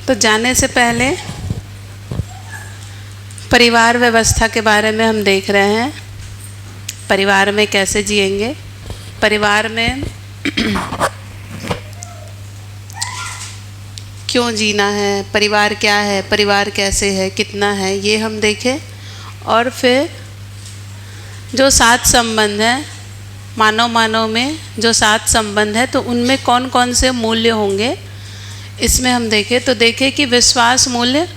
तो जाने से पहले परिवार व्यवस्था के बारे में हम देख रहे हैं। परिवार में कैसे जिएंगे, परिवार में क्यों जीना है, परिवार क्या है, परिवार कैसे है, कितना है, ये हम देखें। और फिर जो 7 संबंध हैं, मानव में जो 7 संबंध है, तो उनमें कौन कौन से मूल्य होंगे इसमें हम देखें। तो देखें कि विश्वास मूल्य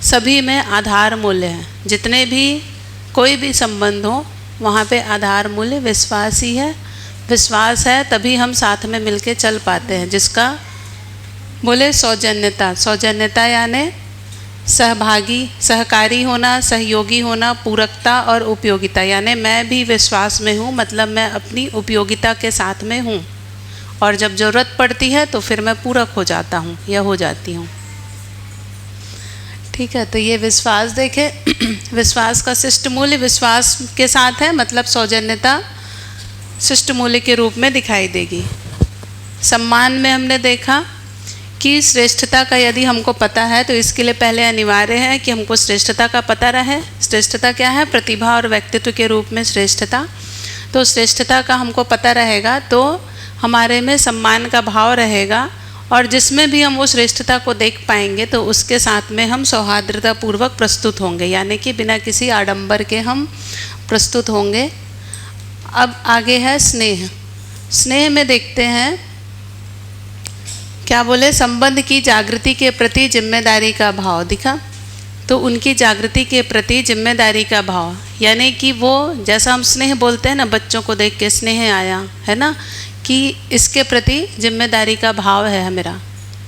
सभी में आधार मूल्य है। जितने भी कोई भी संबंध हो वहाँ पे आधार मूल्य विश्वास ही है। विश्वास है तभी हम साथ में मिलके चल पाते हैं। जिसका बोले सौजन्यता, सौजन्यता यानी सहभागी, सहकारी होना, सहयोगी होना, पूरकता और उपयोगिता। यानी मैं भी विश्वास में हूँ, मतलब मैं अपनी उपयोगिता के साथ में हूँ, और जब ज़रूरत पड़ती है तो फिर मैं पूरक हो जाता हूँ या हो जाती हूँ। ठीक है, तो ये विश्वास देखें। विश्वास का शिष्ट मूल्य विश्वास के साथ है, मतलब सौजन्यता शिष्ट मूल्य के रूप में दिखाई देगी। सम्मान में हमने देखा कि श्रेष्ठता का यदि हमको पता है तो इसके लिए पहले अनिवार्य है कि हमको श्रेष्ठता का पता रहे। श्रेष्ठता क्या है? प्रतिभा और व्यक्तित्व के रूप में श्रेष्ठता। तो श्रेष्ठता का हमको पता रहेगा तो हमारे में सम्मान का भाव रहेगा, और जिसमें भी हम वो श्रेष्ठता को देख पाएंगे तो उसके साथ में हम सौहार्दतापूर्वक प्रस्तुत होंगे, यानी कि बिना किसी आडंबर के हम प्रस्तुत होंगे। अब आगे है स्नेह। स्नेह में देखते हैं क्या बोले, संबंध की जागृति के प्रति जिम्मेदारी का भाव दिखा। तो उनकी जागृति के प्रति जिम्मेदारी का भाव, यानी कि वो जैसा हम स्नेह बोलते हैं ना, बच्चों को देख के स्नेह आया है ना, कि इसके प्रति जिम्मेदारी का भाव है मेरा।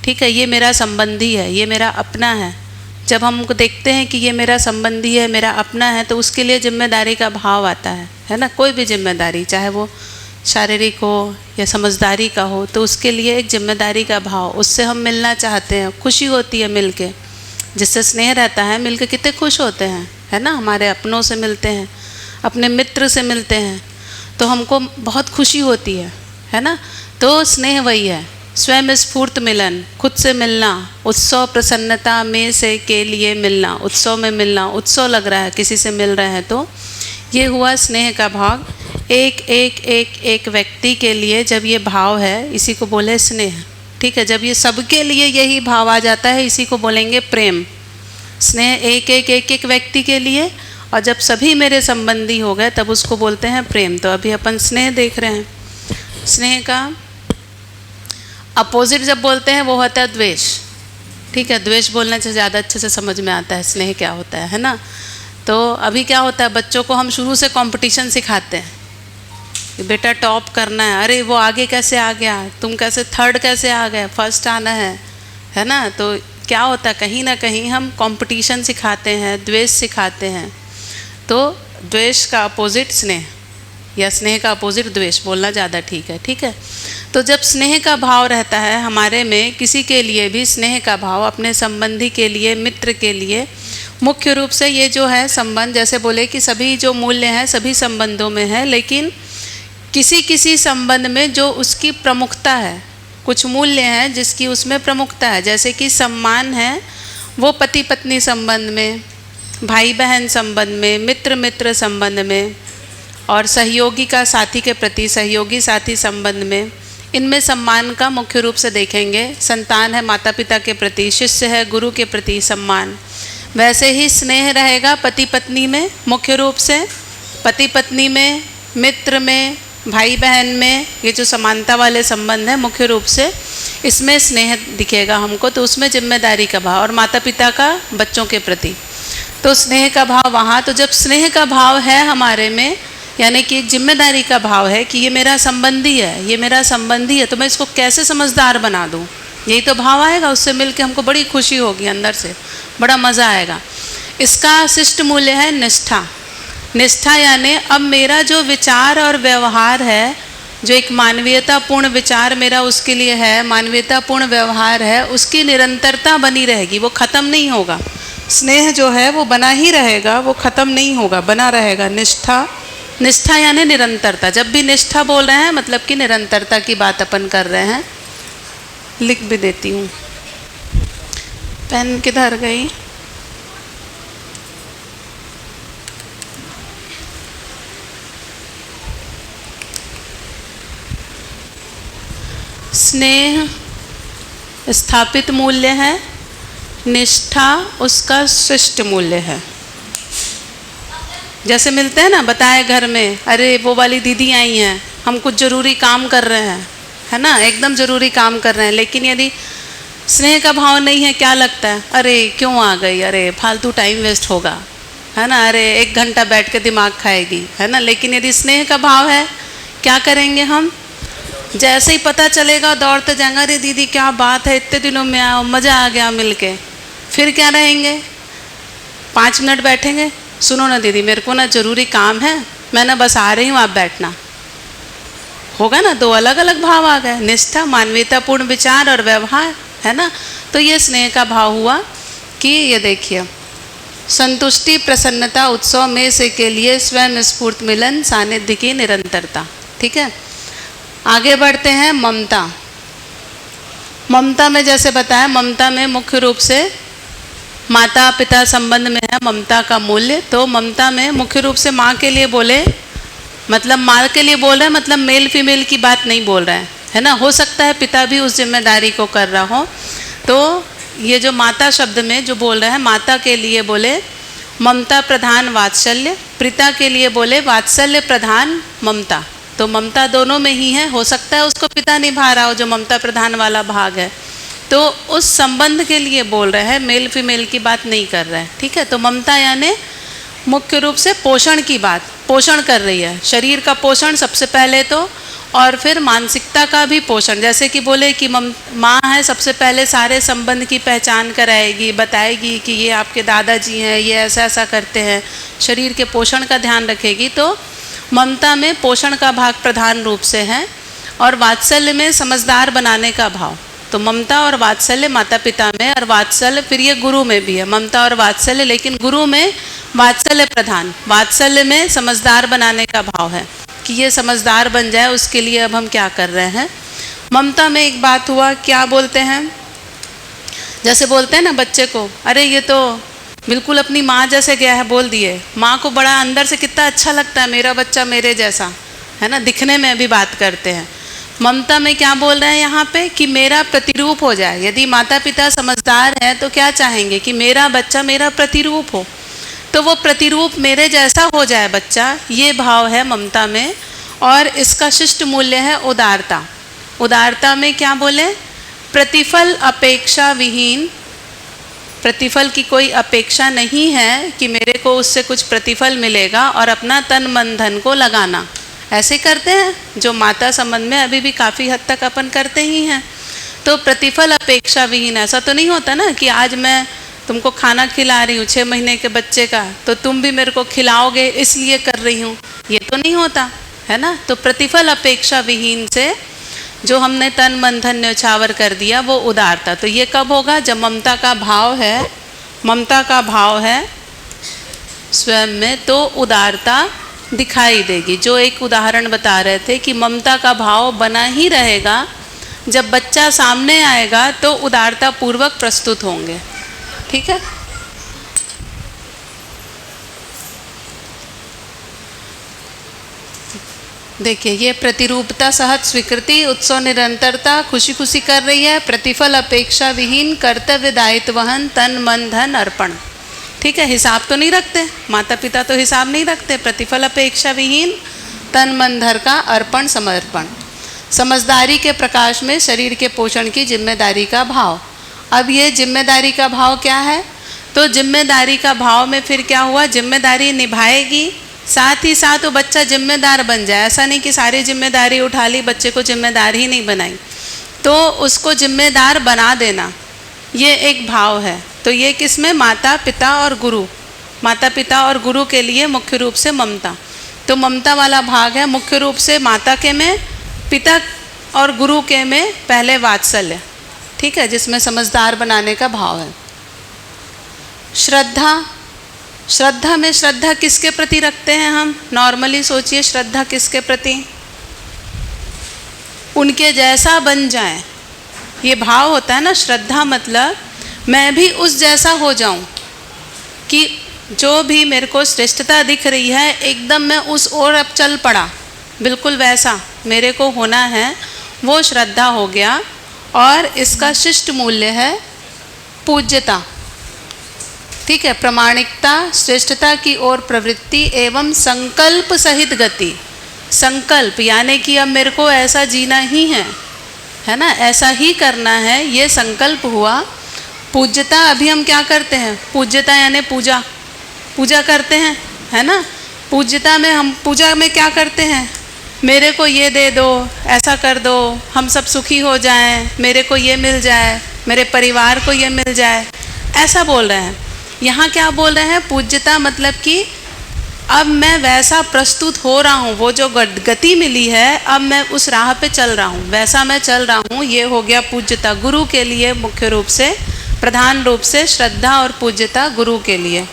ठीक है, ये मेरा संबंधी है, ये मेरा अपना है। जब हम उनको देखते हैं कि ये मेरा संबंधी है, मेरा अपना है, तो उसके लिए जिम्मेदारी का भाव आता है ना। कोई भी जिम्मेदारी, चाहे वो शारीरिक हो या समझदारी का हो, तो उसके लिए एक जिम्मेदारी का भाव, उससे हम मिलना चाहते हैं, खुशी होती है मिलके। जिससे स्नेह रहता है मिलके कितने खुश होते हैं, है ना। हमारे अपनों से मिलते हैं, अपने मित्र से मिलते हैं, तो हमको बहुत खुशी होती है ना। तो स्नेह वही है, स्वयं स्फूर्त मिलन, खुद से मिलना, उत्सव प्रसन्नता में से के लिए मिलना, उत्सव में मिलना, उत्सव लग रहा है, किसी से मिल रहे हैं, तो ये हुआ स्नेह का भाव। एक व्यक्ति के लिए जब ये भाव है, इसी को बोले स्नेह। ठीक है, जब ये सबके लिए यही भाव आ जाता है, इसी को बोलेंगे प्रेम। स्नेह एक व्यक्ति के लिए, और जब सभी मेरे संबंधी हो गए तब उसको बोलते हैं प्रेम। तो अभी अपन स्नेह देख रहे हैं। स्नेह का अपोजिट जब बोलते हैं वो होता है द्वेष। ठीक है, द्वेष बोलने से ज़्यादा अच्छे से समझ में आता है स्नेह क्या होता है ना। तो अभी क्या होता है, बच्चों को हम शुरू से कंपटीशन सिखाते हैं कि बेटा टॉप करना है। अरे वो आगे कैसे आ गया, तुम कैसे थर्ड कैसे आ गए, फर्स्ट आना है ना। तो क्या होता है, कहीं ना कहीं हम कंपटीशन सिखाते हैं, द्वेष सिखाते हैं। तो द्वेष का अपोजिट स्नेह, या स्नेह का अपोजिट द्वेष बोलना ज़्यादा ठीक है। ठीक है, तो जब स्नेह का भाव रहता है हमारे में, किसी के लिए भी स्नेह का भाव, अपने संबंधी के लिए, मित्र के लिए, मुख्य रूप से ये जो है संबंध, जैसे बोले कि सभी जो मूल्य हैं सभी संबंधों में है, लेकिन किसी किसी संबंध में जो उसकी प्रमुखता है, कुछ मूल्य हैं जिसकी उसमें प्रमुखता है। जैसे कि सम्मान है वो पति पत्नी संबंध में, भाई बहन संबंध में, मित्र मित्र संबंध में, और सहयोगी का साथी के प्रति, सहयोगी साथी संबंध में, इनमें सम्मान का मुख्य रूप से देखेंगे। संतान है माता पिता के प्रति, शिष्य है गुरु के प्रति सम्मान। वैसे ही स्नेह रहेगा पति पत्नी में, मुख्य रूप से पति पत्नी में, मित्र में, भाई बहन में, ये जो समानता वाले संबंध हैं मुख्य रूप से इसमें स्नेह दिखेगा हमको। तो उसमें जिम्मेदारी का भाव, और माता पिता का बच्चों के प्रति, तो स्नेह का भाव वहाँ। तो जब स्नेह का भाव है हमारे में, यानी कि एक जिम्मेदारी का भाव है कि ये मेरा संबंधी है, ये मेरा संबंधी है, तो मैं इसको कैसे समझदार बना दूँ, यही तो भाव आएगा। उससे मिलके हमको बड़ी खुशी होगी, अंदर से बड़ा मज़ा आएगा। इसका शिष्ट मूल्य है निष्ठा। निष्ठा यानी अब मेरा जो विचार और व्यवहार है, जो एक मानवीयतापूर्ण विचार मेरा उसके लिए है, मानवीयतापूर्ण व्यवहार है, उसकी निरंतरता बनी रहेगी, वो ख़त्म नहीं होगा। स्नेह जो है वो बना ही रहेगा, वो ख़त्म नहीं होगा, बना रहेगा। निष्ठा, निष्ठा यानी निरंतरता। जब भी निष्ठा बोल रहे हैं मतलब कि निरंतरता की बात अपन कर रहे हैं। लिख भी देती हूँ। पेन किधर गई? स्नेह स्थापित मूल्य है, निष्ठा उसका शिष्ट मूल्य है। जैसे मिलते हैं ना, बताए घर में, अरे वो वाली दीदी आई हैं, हम कुछ ज़रूरी काम कर रहे हैं, है ना, एकदम ज़रूरी काम कर रहे हैं, लेकिन यदि स्नेह का भाव नहीं है, क्या लगता है, अरे क्यों आ गई, अरे फालतू टाइम वेस्ट होगा, है ना, अरे 1 घंटा बैठ के दिमाग खाएगी, है ना। लेकिन यदि स्नेह का भाव है, क्या करेंगे हम, जैसे ही पता चलेगा दौड़ते जाएंगे, अरे दीदी क्या बात है, इतने दिनों में आओ, मज़ा आ गया मिल के। फिर क्या रहेंगे, 5 मिनट बैठेंगे, सुनो ना दीदी मेरे को ना ज़रूरी काम है, मैं ना बस आ रही हूँ, आप बैठना। होगा ना, 2 अलग अलग भाव आ गए, निष्ठा मानवीयतापूर्ण विचार और व्यवहार, है ना। तो ये स्नेह का भाव हुआ कि ये देखिए, संतुष्टि प्रसन्नता उत्सव में से के लिए स्वयं स्फूर्त मिलन सानिध्य की निरंतरता। ठीक है, आगे बढ़ते हैं। ममता, ममता में जैसे बताया, ममता में मुख्य रूप से माता पिता संबंध में है ममता का मूल्य। तो ममता में मुख्य रूप से माँ के लिए बोले, मतलब माँ के लिए बोल रहे हैं, मतलब मेल फीमेल की बात नहीं बोल रहे हैं, है ना। हो सकता है पिता भी उस जिम्मेदारी को कर रहा हो। तो ये जो माता शब्द में जो बोल रहे हैं, माता के लिए बोले ममता प्रधान वात्सल्य, पिता के लिए बोले वात्सल्य प्रधान ममता। तो ममता दोनों में ही है, हो सकता है उसको पिता निभा रहा हो जो ममता प्रधान वाला भाग है, तो उस संबंध के लिए बोल रहे हैं, मेल फीमेल की बात नहीं कर रहे हैं। ठीक है, तो ममता यानी मुख्य रूप से पोषण की बात, पोषण कर रही है, शरीर का पोषण सबसे पहले तो, और फिर मानसिकता का भी पोषण। जैसे कि बोले कि माँ है, सबसे पहले सारे संबंध की पहचान कराएगी, बताएगी कि ये आपके दादाजी हैं, ये ऐसा ऐसा करते हैं, शरीर के पोषण का ध्यान रखेगी। तो ममता में पोषण का भाग प्रधान रूप से है, और वात्सल्य में समझदार बनाने का भाव। तो ममता और वात्सल्य माता पिता में, और वात्सल्य फिर ये गुरु में भी है, ममता और वात्सल्य, लेकिन गुरु में वात्सल्य प्रधान, वात्सल्य में समझदार बनाने का भाव है कि ये समझदार बन जाए, उसके लिए अब हम क्या कर रहे हैं। ममता में एक बात हुआ, क्या बोलते हैं, जैसे बोलते हैं ना बच्चे को, अरे ये तो बिल्कुल अपनी माँ जैसे गया है, बोल दिए, माँ को बड़ा अंदर से कितना अच्छा लगता है, मेरा बच्चा मेरे जैसा, है ना, दिखने में भी बात करते हैं। ममता में क्या बोल रहे हैं यहाँ पे, कि मेरा प्रतिरूप हो जाए। यदि माता पिता समझदार हैं तो क्या चाहेंगे, कि मेरा बच्चा मेरा प्रतिरूप हो, तो वो प्रतिरूप मेरे जैसा हो जाए बच्चा, ये भाव है ममता में। और इसका शिष्ट मूल्य है उदारता। उदारता में क्या बोले, प्रतिफल अपेक्षा विहीन, प्रतिफल की कोई अपेक्षा नहीं है कि मेरे को उससे कुछ प्रतिफल मिलेगा, और अपना तन मन धन को लगाना। ऐसे करते हैं जो माता संबंध में अभी भी काफ़ी हद तक अपन करते ही हैं। तो प्रतिफल अपेक्षा विहीन, ऐसा तो नहीं होता ना कि आज मैं तुमको खाना खिला रही हूँ 6 महीने के बच्चे का, तो तुम भी मेरे को खिलाओगे इसलिए कर रही हूँ, ये तो नहीं होता, है ना। तो प्रतिफल अपेक्षा विहीन से जो हमने तन मन धन न्यौछावर कर दिया, वो उदारता। तो ये कब होगा, जब ममता का भाव है, ममता का भाव है स्वयं में, तो उदारता दिखाई देगी। जो एक उदाहरण बता रहे थे कि ममता का भाव बना ही रहेगा, जब बच्चा सामने आएगा तो उदारता पूर्वक प्रस्तुत होंगे। ठीक है, देखिए ये प्रतिरूपता सहज स्वीकृति उत्सव निरंतरता खुशी खुशी कर रही है, प्रतिफल अपेक्षा विहीन कर्तव्य दायित्व वहन तन मन धन अर्पण। ठीक है, हिसाब तो नहीं रखते, माता पिता तो हिसाब नहीं रखते, प्रतिफल अपेक्षा विहीन तन मन धन का अर्पण समर्पण। समझदारी के प्रकाश में शरीर के पोषण की जिम्मेदारी का भाव। अब ये जिम्मेदारी का भाव क्या है, तो जिम्मेदारी का भाव में फिर क्या हुआ, जिम्मेदारी निभाएगी, साथ ही साथ वो बच्चा जिम्मेदार बन जाए। ऐसा नहीं कि सारी जिम्मेदारी उठा ली, बच्चे को जिम्मेदार ही नहीं बनाई, तो उसको जिम्मेदार बना देना, ये एक भाव है। तो ये किसमें, माता पिता और गुरु, माता पिता और गुरु के लिए मुख्य रूप से ममता। तो ममता वाला भाग है मुख्य रूप से माता के में, पिता और गुरु के में पहले वात्सल्य। ठीक है, जिसमें समझदार बनाने का भाव है। श्रद्धा, श्रद्धा में श्रद्धा किसके प्रति रखते हैं हम, नॉर्मली सोचिए श्रद्धा किसके प्रति, उनके जैसा बन जाए, ये भाव होता है ना। श्रद्धा मतलब मैं भी उस जैसा हो जाऊं कि जो भी मेरे को श्रेष्ठता दिख रही है एकदम मैं उस ओर अब चल पड़ा, बिल्कुल वैसा मेरे को होना है, वो श्रद्धा हो गया। और इसका शिष्ट मूल्य है पूज्यता। ठीक है, प्रामाणिकता, श्रेष्ठता की ओर प्रवृत्ति एवं संकल्प सहित गति। संकल्प यानी कि अब मेरे को ऐसा जीना ही है ना, ऐसा ही करना है, ये संकल्प हुआ। पूज्यता, अभी हम क्या करते हैं, पूज्यता यानी पूजा करते हैं, है ना। पूज्यता में हम पूजा में क्या करते हैं, मेरे को ये दे दो, ऐसा कर दो, हम सब सुखी हो जाएं, मेरे को ये मिल जाए, मेरे परिवार को ये मिल जाए, ऐसा बोल रहे हैं। यहाँ क्या बोल रहे हैं, पूज्यता मतलब कि अब मैं वैसा प्रस्तुत हो रहा हूँ, वो जो गति मिली है अब मैं उस राह पे चल रहा हूँ, वैसा मैं चल रहा हूँ, ये हो गया पूज्यता। गुरु के लिए मुख्य रूप से, प्रधान रूप से श्रद्धा और पूज्यता गुरु के लिए।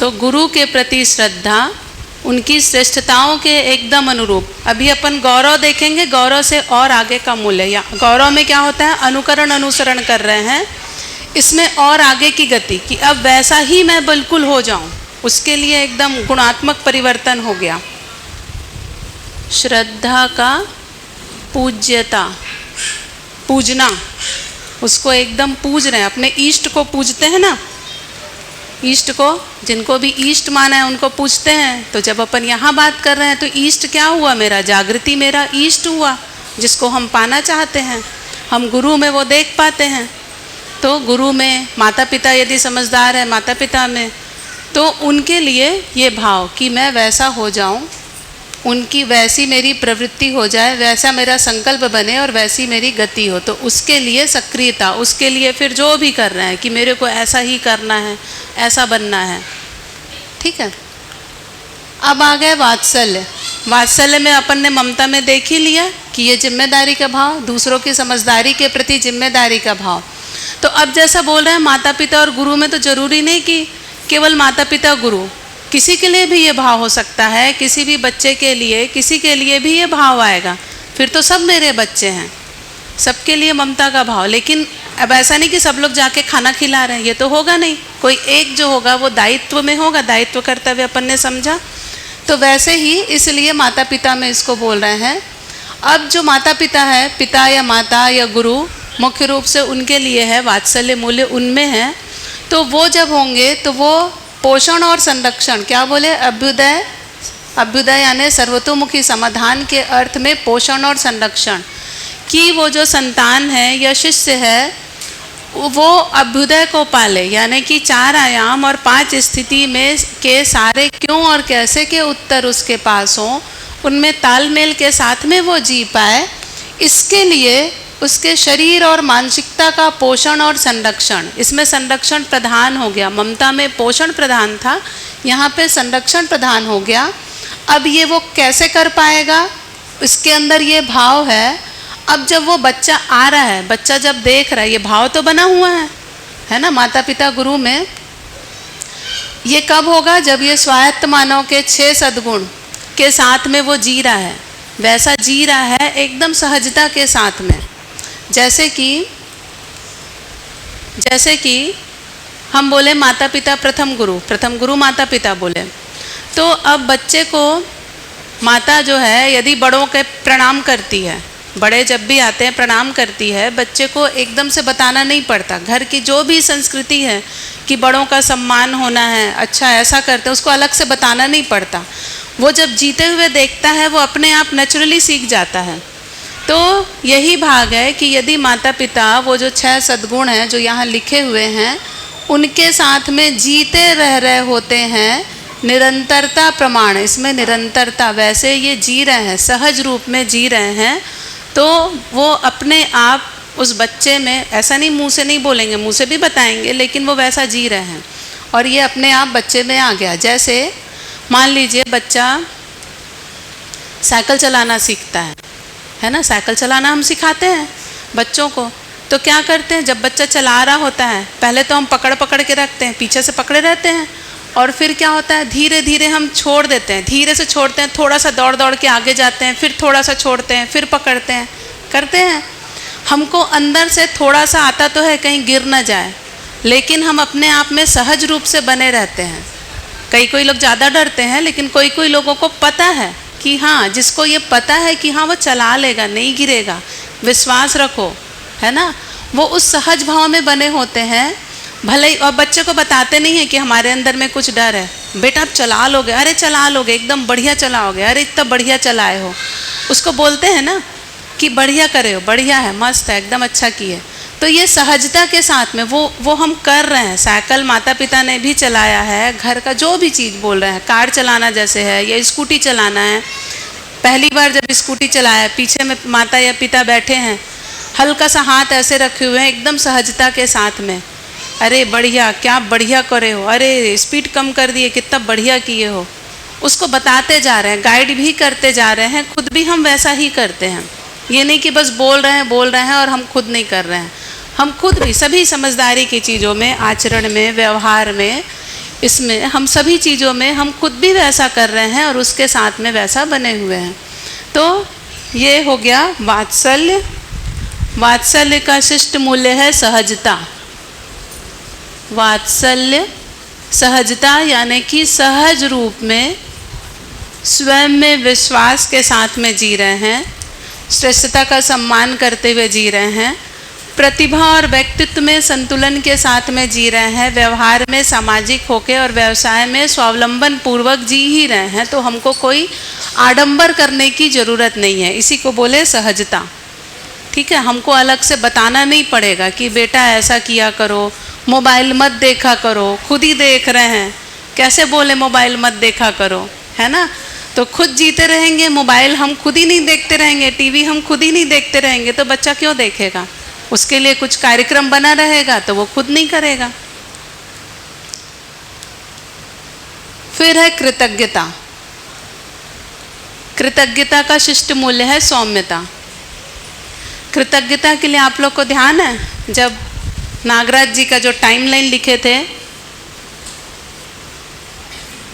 तो गुरु के प्रति श्रद्धा उनकी श्रेष्ठताओं के एकदम अनुरूप। अभी अपन गौरव देखेंगे, गौरव से और आगे का मूल्य। या गौरव में क्या होता है, अनुकरण अनुसरण कर रहे हैं, इसमें और आगे की गति कि अब वैसा ही मैं बिल्कुल हो जाऊं, उसके लिए एकदम गुणात्मक परिवर्तन हो गया। श्रद्धा का पूज्यता, पूजना, उसको एकदम पूज रहे हैं, अपने इष्ट को पूजते हैं ना, इष्ट को, जिनको भी इष्ट माना है उनको पूछते हैं। तो जब अपन यहाँ बात कर रहे हैं तो इष्ट क्या हुआ, मेरा जागृति, मेरा इष्ट हुआ, जिसको हम पाना चाहते हैं, हम गुरु में वो देख पाते हैं। तो गुरु में, माता पिता यदि समझदार है माता पिता में, तो उनके लिए ये भाव कि मैं वैसा हो जाऊं, उनकी वैसी मेरी प्रवृत्ति हो जाए, वैसा मेरा संकल्प बने और वैसी मेरी गति हो, तो उसके लिए सक्रियता, उसके लिए फिर जो भी कर रहे हैं कि मेरे को ऐसा ही करना है, ऐसा बनना है। ठीक है, अब आ गए वात्सल्य। वात्सल्य में अपन ने ममता में देख ही लिया कि ये जिम्मेदारी का भाव, दूसरों की समझदारी के प्रति जिम्मेदारी का भाव। तो अब जैसा बोल रहे हैं माता पिता और गुरु में, तो जरूरी नहीं कि केवल माता पिता गुरु, किसी के लिए भी ये भाव हो सकता है, किसी भी बच्चे के लिए, किसी के लिए भी ये भाव आएगा, फिर तो सब मेरे बच्चे हैं, सबके लिए ममता का भाव। लेकिन अब ऐसा नहीं कि सब लोग जाके खाना खिला रहे हैं, ये तो होगा नहीं, कोई एक जो होगा वो दायित्व में होगा, दायित्व कर्तव्य अपन ने समझा। तो वैसे ही इसलिए माता पिता में इसको बोल रहे हैं। अब जो माता पिता है, पिता या माता या गुरु, मुख्य रूप से उनके लिए है वात्सल्य मूल्य, उनमें है। तो वो जब होंगे तो वो पोषण और संरक्षण, क्या बोले, अभ्युदय, अभ्युदय यानी सर्वतोमुखी समाधान के अर्थ में पोषण और संरक्षण कि वो जो संतान है या शिष्य है वो अभ्युदय को पाले, यानी कि 4 आयाम और 5 स्थिति में के सारे क्यों और कैसे के उत्तर उसके पास हों, उनमें तालमेल के साथ में वो जी पाए। इसके लिए उसके शरीर और मानसिकता का पोषण और संरक्षण, इसमें संरक्षण प्रधान हो गया। ममता में पोषण प्रधान था, यहाँ पे संरक्षण प्रधान हो गया। अब ये वो कैसे कर पाएगा, इसके अंदर ये भाव है। अब जब वो बच्चा आ रहा है, बच्चा जब देख रहा है, ये भाव तो बना हुआ है ना, माता पिता गुरु में। ये कब होगा, जब ये स्वायत्त मानव के 6 सद्गुण के साथ में वो जी रहा है, वैसा जी रहा है एकदम सहजता के साथ में। जैसे कि हम बोले माता पिता प्रथम गुरु माता पिता बोले, तो अब बच्चे को माता जो है यदि बड़ों के प्रणाम करती है, बड़े जब भी आते हैं प्रणाम करती है, बच्चे को एकदम से बताना नहीं पड़ता। घर की जो भी संस्कृति है कि बड़ों का सम्मान होना है, अच्छा ऐसा करते हैं, उसको अलग से बताना नहीं पड़ता। वो जब जीते हुए देखता है वो अपने आप नेचुरली सीख जाता है। तो यही भाग है कि यदि माता पिता वो जो 6 सद्गुण हैं जो यहाँ लिखे हुए हैं उनके साथ में जीते रह रहे होते हैं, निरंतरता प्रमाण, इसमें निरंतरता, वैसे ये जी रहे हैं, सहज रूप में जी रहे हैं, तो वो अपने आप उस बच्चे में, ऐसा नहीं मुंह से नहीं बोलेंगे, मुंह से भी बताएंगे, लेकिन वो वैसा जी रहे हैं और ये अपने आप बच्चे में आ गया। जैसे मान लीजिए बच्चा साइकिल चलाना सीखता है ना, साइकिल चलाना हम सिखाते हैं बच्चों को। तो क्या करते हैं, जब बच्चा चला रहा होता है पहले तो हम पकड़ के रखते हैं, पीछे से पकड़े रहते हैं, और फिर क्या होता है धीरे धीरे हम छोड़ देते हैं, धीरे से छोड़ते हैं, थोड़ा सा दौड़ के आगे जाते हैं, फिर थोड़ा सा छोड़ते हैं, फिर पकड़ते हैं, करते हैं। हमको अंदर से थोड़ा सा आता तो है कहीं गिर ना जाए, लेकिन हम अपने आप में सहज रूप से बने रहते हैं। कोई लोग ज़्यादा डरते हैं, लेकिन कोई लोगों को पता है कि हाँ, जिसको ये पता है कि हाँ वो चला लेगा, नहीं गिरेगा, विश्वास रखो, है ना, वो उस सहज भाव में बने होते हैं। भले ही, और बच्चे को बताते नहीं है कि हमारे अंदर में कुछ डर है। बेटा आप चला लोगे, अरे चला लोगे, एकदम बढ़िया चलाओगे, अरे इतना बढ़िया चलाए हो। उसको बोलते हैं ना कि बढ़िया करे हो, बढ़िया है, मस्त है, एकदम अच्छा किए। तो ये सहजता के साथ में वो हम कर रहे हैं। साइकिल माता पिता ने भी चलाया है, घर का जो भी चीज़ बोल रहे हैं, कार चलाना जैसे है या स्कूटी चलाना है, पहली बार जब स्कूटी चलाया, पीछे में माता या पिता बैठे हैं, हल्का सा हाथ ऐसे रखे हुए हैं, एकदम सहजता के साथ में, अरे बढ़िया, क्या बढ़िया करे हो, अरे स्पीड कम कर दिए, कितना बढ़िया किए हो। उसको बताते जा रहे हैं, गाइड भी करते जा रहे हैं, खुद भी हम वैसा ही करते हैं। ये नहीं कि बस बोल रहे हैं और हम खुद नहीं कर रहे हैं। हम खुद भी सभी समझदारी की चीज़ों में, आचरण में, व्यवहार में, इसमें हम सभी चीज़ों में हम खुद भी वैसा कर रहे हैं और उसके साथ में वैसा बने हुए हैं। तो ये हो गया वात्सल्य। वात्सल्य का शिष्ट मूल्य है सहजता। वात्सल्य सहजता यानी कि सहज रूप में स्वयं में विश्वास के साथ में जी रहे हैं, श्रेष्ठता का सम्मान करते हुए जी रहे हैं, प्रतिभा और व्यक्तित्व में संतुलन के साथ में जी रहे हैं, व्यवहार में सामाजिक होके और व्यवसाय में स्वावलंबन पूर्वक जी ही रहे हैं। तो हमको कोई आडंबर करने की ज़रूरत नहीं है, इसी को बोले सहजता। ठीक है, हमको अलग से बताना नहीं पड़ेगा कि बेटा ऐसा किया करो, मोबाइल मत देखा करो, खुद ही देख रहे हैं, कैसे बोले मोबाइल मत देखा करो, है ना। तो खुद जीते रहेंगे, मोबाइल हम खुद ही नहीं देखते रहेंगे, टीवी हम खुद ही नहीं देखते रहेंगे, तो बच्चा क्यों देखेगा। उसके लिए कुछ कार्यक्रम बना रहेगा तो वो खुद नहीं करेगा। फिर है कृतज्ञता। कृतज्ञता का शिष्ट मूल्य है सौम्यता। कृतज्ञता के लिए आप लोग को ध्यान है, जब नागराज जी का जो टाइमलाइन लिखे थे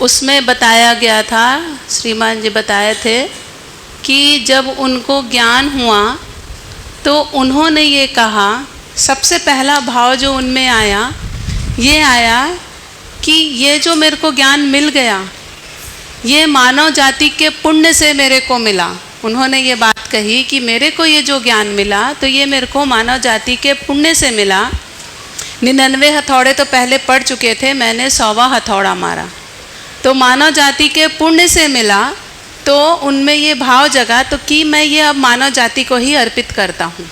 उसमें बताया गया था, श्रीमान जी बताए थे कि जब उनको ज्ञान हुआ तो उन्होंने ये कहा, सबसे पहला भाव जो उनमें आया ये आया कि ये जो मेरे को ज्ञान मिल गया ये मानव जाति के पुण्य से मेरे को मिला। उन्होंने ये बात कही कि मेरे को ये जो ज्ञान मिला तो ये मेरे को मानव जाति के पुण्य से मिला। 99 हथौड़े तो पहले पड़ चुके थे, मैंने 100वां हथौड़ा मारा, तो मानव जाति के पुण्य से मिला। तो उनमें ये भाव जगा तो कि मैं ये अब मानव जाति को ही अर्पित करता हूँ।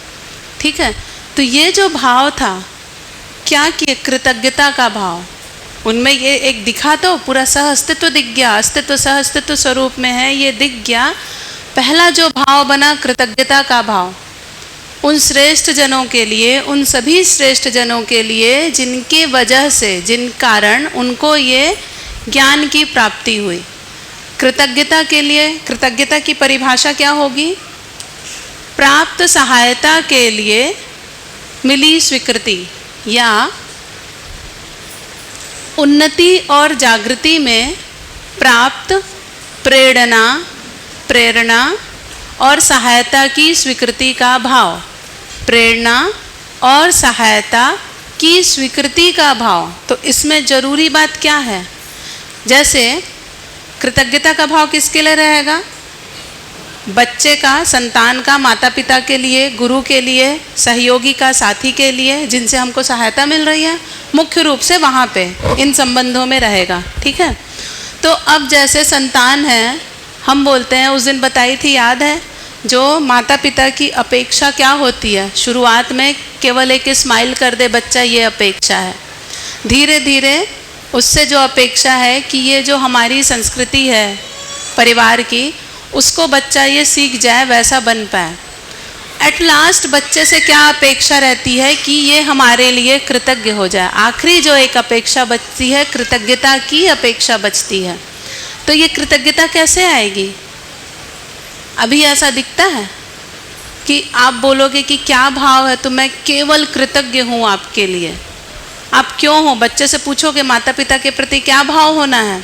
ठीक है, तो ये जो भाव था क्या कि कृतज्ञता का भाव उनमें ये एक दिखा, तो पूरा सह अस्तित्व दिख गया, अस्तित्व सह अस्तित्व स्वरूप में है, ये दिख गया। पहला जो भाव बना कृतज्ञता का भाव, उन श्रेष्ठ जनों के लिए, उन सभी श्रेष्ठ जनों के लिए जिनके वजह से, जिन कारण उनको ये ज्ञान की प्राप्ति हुई। कृतज्ञता के लिए, कृतज्ञता की परिभाषा क्या होगी? प्राप्त सहायता के लिए मिली स्वीकृति या उन्नति और जागृति में प्राप्त प्रेरणा और सहायता की स्वीकृति का भाव। प्रेरणा और सहायता की स्वीकृति का भाव। तो इसमें जरूरी बात क्या है? जैसे कृतज्ञता का भाव किसके लिए रहेगा? बच्चे का, संतान का, माता पिता के लिए, गुरु के लिए, सहयोगी का, साथी के लिए, जिनसे हमको सहायता मिल रही है, मुख्य रूप से वहाँ पे इन संबंधों में रहेगा। ठीक है, तो अब जैसे संतान है, हम बोलते हैं, उस दिन बताई थी, याद है, जो माता पिता की अपेक्षा क्या होती है? शुरुआत में केवल एक स्माइल कर दे बच्चा, ये अपेक्षा है। धीरे धीरे उससे जो अपेक्षा है कि ये जो हमारी संस्कृति है परिवार की, उसको बच्चा ये सीख जाए, वैसा बन पाए। एट लास्ट बच्चे से क्या अपेक्षा रहती है कि ये हमारे लिए कृतज्ञ हो जाए। आखिरी जो एक अपेक्षा बचती है, कृतज्ञता की अपेक्षा बचती है। तो ये कृतज्ञता कैसे आएगी? अभी ऐसा दिखता है कि आप बोलोगे कि क्या भाव है, तो मैं केवल कृतज्ञ हूँ आपके लिए। आप क्यों हो? बच्चे से पूछोगे माता पिता के प्रति क्या भाव होना है?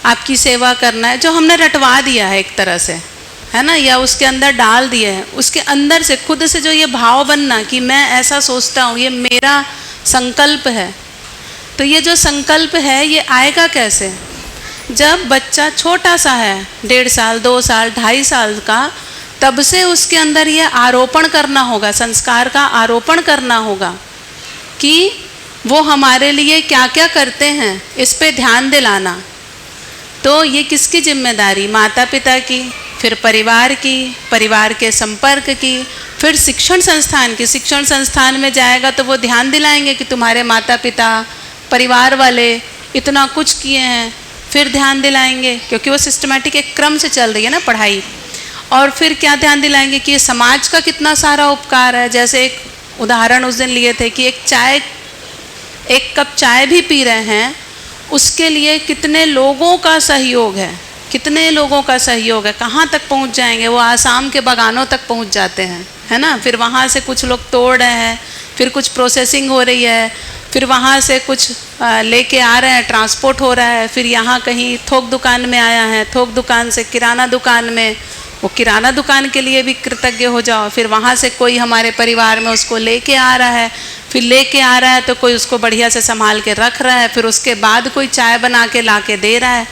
आपकी सेवा करना है, जो हमने रटवा दिया है एक तरह से, है ना, या उसके अंदर डाल दिए हैं, उसके अंदर से खुद से जो ये भाव बनना कि मैं ऐसा सोचता हूँ, ये मेरा संकल्प है। तो ये जो संकल्प है ये आएगा कैसे? जब बच्चा छोटा सा है, 1.5 साल, 2 साल, 2.5 साल का, तब से उसके अंदर ये आरोपण करना होगा, संस्कार का आरोपण करना होगा कि वो हमारे लिए क्या क्या करते हैं, इस पे ध्यान दिलाना। तो ये किसकी जिम्मेदारी? माता पिता की, फिर परिवार की, परिवार के संपर्क की, फिर शिक्षण संस्थान की। शिक्षण संस्थान में जाएगा तो वो ध्यान दिलाएंगे कि तुम्हारे माता पिता, परिवार वाले इतना कुछ किए हैं, फिर ध्यान दिलाएंगे, क्योंकि वो सिस्टमेटिक एक क्रम से चल रही है ना पढ़ाई। और फिर क्या ध्यान दिलाएंगे कि समाज का कितना सारा उपकार है। जैसे एक उदाहरण उस दिन लिए थे कि एक कप चाय भी पी रहे हैं, उसके लिए कितने लोगों का सहयोग है, कितने लोगों का सहयोग है, कहाँ तक पहुँच जाएंगे, वो आसाम के बागानों तक पहुँच जाते हैं, है ना। फिर वहाँ से कुछ लोग तोड़ रहे हैं, फिर कुछ प्रोसेसिंग हो रही है, फिर वहाँ से कुछ लेके आ रहे हैं, ट्रांसपोर्ट हो रहा है, फिर यहाँ कहीं थोक दुकान में आया है, थोक दुकान से किराना दुकान में, वो किराना दुकान के लिए भी कृतज्ञ हो जाओ। फिर वहाँ से कोई हमारे परिवार में उसको लेके आ रहा है, फिर लेके आ रहा है तो कोई उसको बढ़िया से संभाल के रख रहा है, फिर उसके बाद कोई चाय बना के ला के दे रहा है,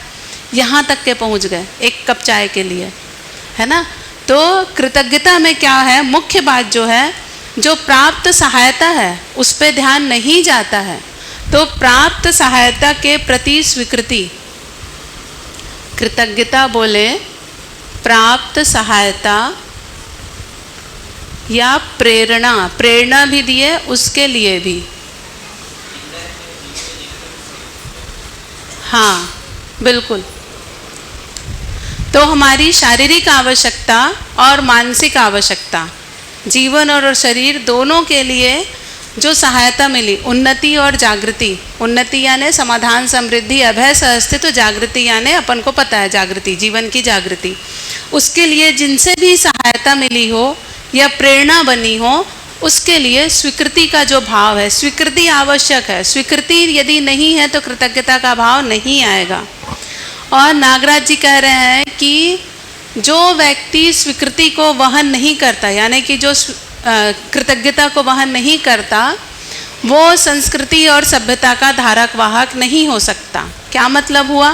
यहाँ तक के पहुँच गए एक कप चाय के लिए, है ना। तो कृतज्ञता में क्या है, मुख्य बात जो है, जो प्राप्त सहायता है उस पर ध्यान नहीं जाता है। तो प्राप्त सहायता के प्रति स्वीकृति, कृतज्ञता बोले प्राप्त सहायता या प्रेरणा, प्रेरणा भी दिए उसके लिए भी, हाँ बिल्कुल। तो हमारी शारीरिक आवश्यकता और मानसिक आवश्यकता, जीवन और शरीर दोनों के लिए जो सहायता मिली, उन्नति और जागृति। उन्नति यानी समाधान, समृद्धि, अभय, सहअस्तित्व। जागृति यानी अपन को पता है जागृति, जीवन की जागृति। उसके लिए जिनसे भी सहायता मिली हो या प्रेरणा बनी हो, उसके लिए स्वीकृति का जो भाव है, स्वीकृति आवश्यक है। स्वीकृति यदि नहीं है तो कृतज्ञता का भाव नहीं आएगा। और नागराज जी कह रहे हैं कि जो व्यक्ति स्वीकृति को वहन नहीं करता, यानी कि जो कृतज्ञता को वहन नहीं करता, वो संस्कृति और सभ्यता का धारक वाहक नहीं हो सकता। क्या मतलब हुआ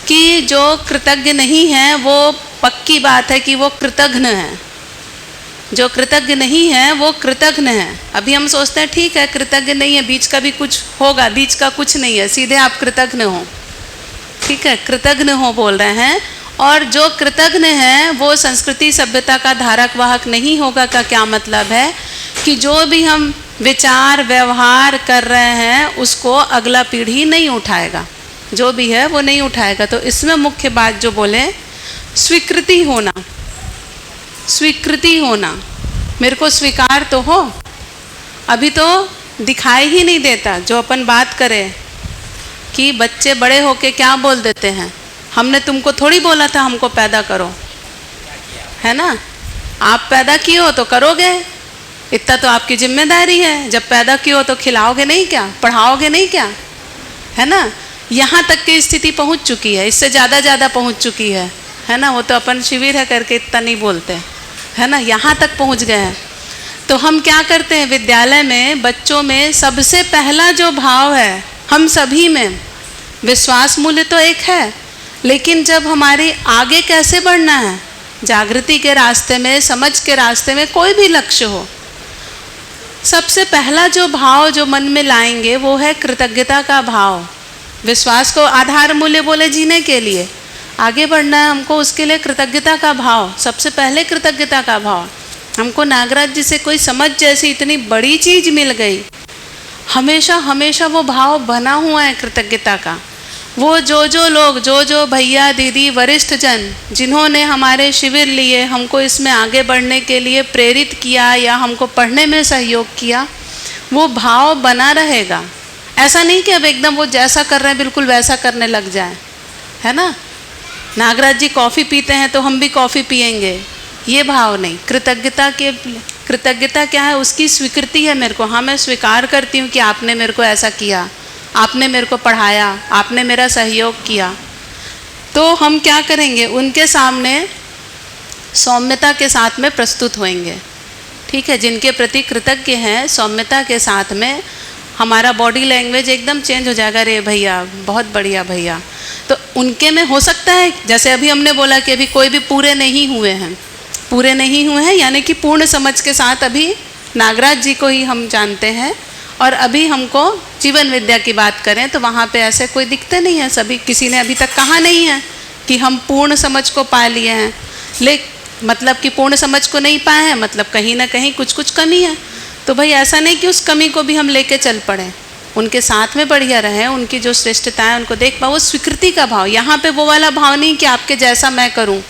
कि जो कृतज्ञ नहीं है वो पक्की बात है कि वो कृतघ्न है। जो कृतज्ञ नहीं है वो कृतघ्न है। अभी हम सोचते हैं ठीक है कृतज्ञ नहीं है, बीच का भी कुछ होगा, बीच का कुछ नहीं है, सीधे आप कृतघ्न हो, ठीक है, कृतघ्न हो बोल रहे हैं। और जो कृतघ्न है वो संस्कृति सभ्यता का धारक वाहक नहीं होगा का क्या मतलब है कि जो भी हम विचार व्यवहार कर रहे हैं उसको अगला पीढ़ी नहीं उठाएगा, जो भी है वो नहीं उठाएगा। तो इसमें मुख्य बात जो बोले स्वीकृति होना, स्वीकृति होना, मेरे को स्वीकार तो हो। अभी तो दिखाई ही नहीं देता। जो अपन बात करें कि बच्चे बड़े होके क्या बोल देते हैं, हमने तुमको थोड़ी बोला था हमको पैदा करो, है ना, आप पैदा किए हो तो करोगे, इतना तो आपकी जिम्मेदारी है। जब पैदा किए हो तो खिलाओगे नहीं क्या, पढ़ाओगे नहीं क्या, है ना। यहाँ तक की स्थिति पहुँच चुकी है, इससे ज़्यादा पहुँच चुकी है ना। वो तो अपन शिविर है करके इतना नहीं बोलते, है ना, यहाँ तक पहुँच गए हैं। तो हम क्या करते हैं, विद्यालय में बच्चों में सबसे पहला जो भाव है, हम सभी में विश्वास मूल्य तो एक है, लेकिन जब हमारी आगे कैसे बढ़ना है, जागृति के रास्ते में, समझ के रास्ते में, कोई भी लक्ष्य हो, सबसे पहला जो भाव जो मन में लाएंगे वो है कृतज्ञता का भाव। विश्वास को आधार मूल्य बोले जीने के लिए, आगे बढ़ना है हमको, उसके लिए कृतज्ञता का भाव, सबसे पहले कृतज्ञता का भाव। हमको नागराज जी से कोई समझ जैसी इतनी बड़ी चीज़ मिल गई, हमेशा हमेशा वो भाव बना हुआ है कृतज्ञता का। वो जो लोग, जो भैया दीदी वरिष्ठ जन जिन्होंने हमारे शिविर लिए, हमको इसमें आगे बढ़ने के लिए प्रेरित किया या हमको पढ़ने में सहयोग किया, वो भाव बना रहेगा। ऐसा नहीं कि अब एकदम वो जैसा कर रहे हैं बिल्कुल वैसा करने लग जाए, है ना। नागराज जी कॉफ़ी पीते हैं तो हम भी कॉफ़ी पिएंगे, ये भाव नहीं। कृतज्ञता क्या है, उसकी स्वीकृति है मेरे को। हाँ, मैं स्वीकार करती हूँ कि आपने मेरे को ऐसा किया, आपने मेरे को पढ़ाया, आपने मेरा सहयोग किया। तो हम क्या करेंगे, उनके सामने सौम्यता के साथ में प्रस्तुत होंगे। ठीक है, जिनके प्रति कृतज्ञ हैं, सौम्यता के साथ में हमारा बॉडी लैंग्वेज एकदम चेंज हो जाएगा। अरे भैया बहुत बढ़िया भैया। तो उनके में हो सकता है, जैसे अभी हमने बोला कि अभी कोई भी पूरे नहीं हुए हैं, यानी कि पूर्ण समझ के साथ अभी नागराज जी को ही हम जानते हैं, और अभी हमको जीवन विद्या की बात करें तो वहाँ पे ऐसे कोई दिखते नहीं है। सभी, किसी ने अभी तक कहा नहीं है कि हम पूर्ण समझ को पा लिए हैं। मतलब कि पूर्ण समझ को नहीं पाए हैं, मतलब कहीं ना कहीं कुछ कुछ कमी है। तो भाई ऐसा नहीं कि उस कमी को भी हम लेके चल पड़े, उनके साथ में बढ़िया रहें, उनकी जो श्रेष्ठता है उनको देख पाओ। वो स्वीकृति का भाव, यहाँ पे वो वाला भाव नहीं कि आपके जैसा मैं करूँ,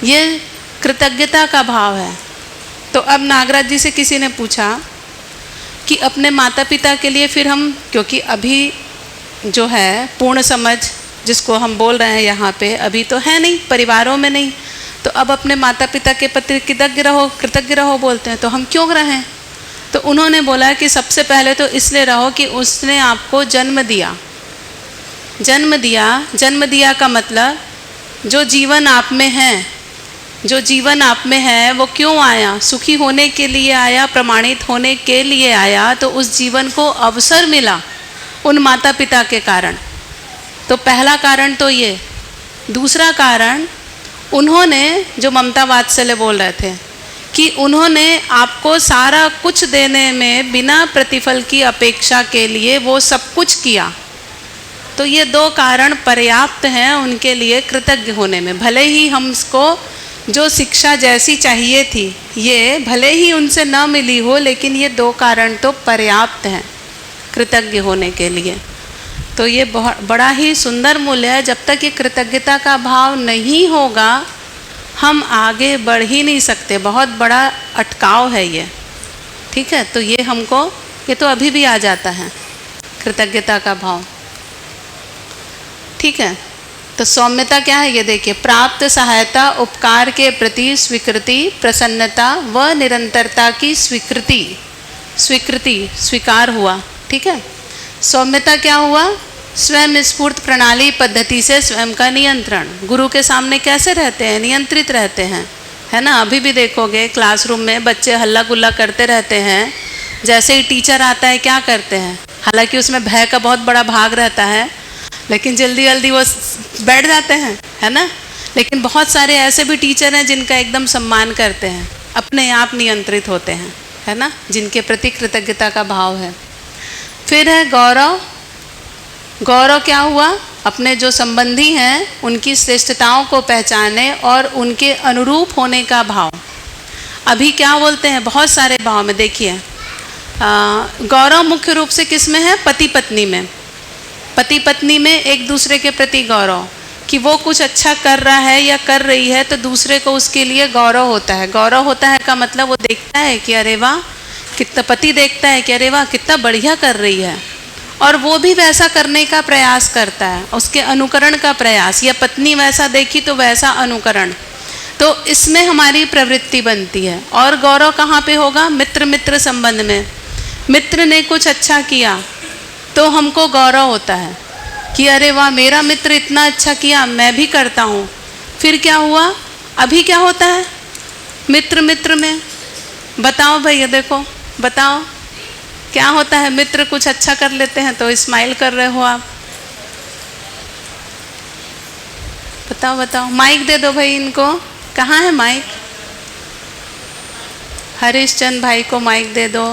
ये कृतज्ञता का भाव है। तो अब नागराज जी से किसी ने पूछा कि अपने माता पिता के लिए फिर हम, क्योंकि अभी जो है पूर्ण समझ जिसको हम बोल रहे हैं यहाँ पे अभी तो है नहीं, परिवारों में नहीं, तो अब अपने माता पिता के प्रति कृतज्ञ रहो बोलते हैं, तो हम क्यों रहें? तो उन्होंने बोला कि सबसे पहले तो इसलिए रहो कि उसने आपको जन्म दिया। जन्म दिया का मतलब जो जीवन आप में है वो क्यों आया? सुखी होने के लिए आया, प्रमाणित होने के लिए आया। तो उस जीवन को अवसर मिला उन माता पिता के कारण। तो पहला कारण तो ये। दूसरा कारण, उन्होंने जो ममता वात्सल्य बोल रहे थे कि उन्होंने आपको सारा कुछ देने में बिना प्रतिफल की अपेक्षा के लिए वो सब कुछ किया। तो ये दो कारण पर्याप्त हैं उनके लिए कृतज्ञ होने में। भले ही हमको जो शिक्षा जैसी चाहिए थी ये भले ही उनसे न मिली हो, लेकिन ये दो कारण तो पर्याप्त हैं कृतज्ञ होने के लिए। तो ये बहुत बड़ा ही सुंदर मूल्य है। जब तक ये कृतज्ञता का भाव नहीं होगा हम आगे बढ़ ही नहीं सकते। बहुत बड़ा अटकाव है ये। ठीक है, तो ये हमको, ये तो अभी भी आ जाता है कृतज्ञता का भाव। ठीक है, तो सौम्यता क्या है ये देखिए। प्राप्त सहायता, उपकार के प्रति स्वीकृति, प्रसन्नता व निरंतरता की स्वीकृति, स्वीकार हुआ। ठीक है, सौम्यता क्या हुआ? स्वयं स्फूर्त प्रणाली पद्धति से स्वयं का नियंत्रण। गुरु के सामने कैसे रहते हैं? नियंत्रित रहते हैं, है ना। अभी भी देखोगे क्लासरूम में बच्चे हल्ला गुल्ला करते रहते हैं। जैसे ही टीचर आता है क्या करते हैं? हालांकि उसमें भय का बहुत बड़ा भाग रहता है, लेकिन जल्दी जल्दी वो बैठ जाते हैं, है ना। लेकिन बहुत सारे ऐसे भी टीचर हैं जिनका एकदम सम्मान करते हैं, अपने आप नियंत्रित होते हैं, है ना, जिनके प्रति कृतज्ञता का भाव है। फिर है गौरव। गौरव क्या हुआ? अपने जो संबंधी हैं उनकी श्रेष्ठताओं को पहचाने और उनके अनुरूप होने का भाव। अभी क्या बोलते हैं बहुत सारे भाव में, देखिए गौरव मुख्य रूप से किस में है? पति पत्नी में। पति पत्नी में एक दूसरे के प्रति गौरव कि वो कुछ अच्छा कर रहा है या कर रही है तो दूसरे को उसके लिए गौरव होता है। गौरव होता है का मतलब वो देखता है कि अरे वाह कितना, पति देखता है कि अरे वाह कितना बढ़िया कर रही है, और वो भी वैसा करने का प्रयास करता है, उसके अनुकरण का प्रयास। या पत्नी वैसा देखी तो वैसा अनुकरण। तो इसमें हमारी प्रवृत्ति बनती है। और गौरव कहाँ पे होगा? मित्र मित्र संबंध में। मित्र ने कुछ अच्छा किया तो हमको गौरव होता है कि अरे वाह मेरा मित्र इतना अच्छा किया, मैं भी करता हूँ। फिर क्या हुआ? अभी क्या होता है मित्र मित्र में? बताओ भैया, देखो बताओ क्या होता है? मित्र कुछ अच्छा कर लेते हैं तो स्माइल कर रहे हो आप। बताओ बताओ, माइक दे दो भाई इनको। कहाँ है माइक? हरीशचंद भाई को माइक दे दो।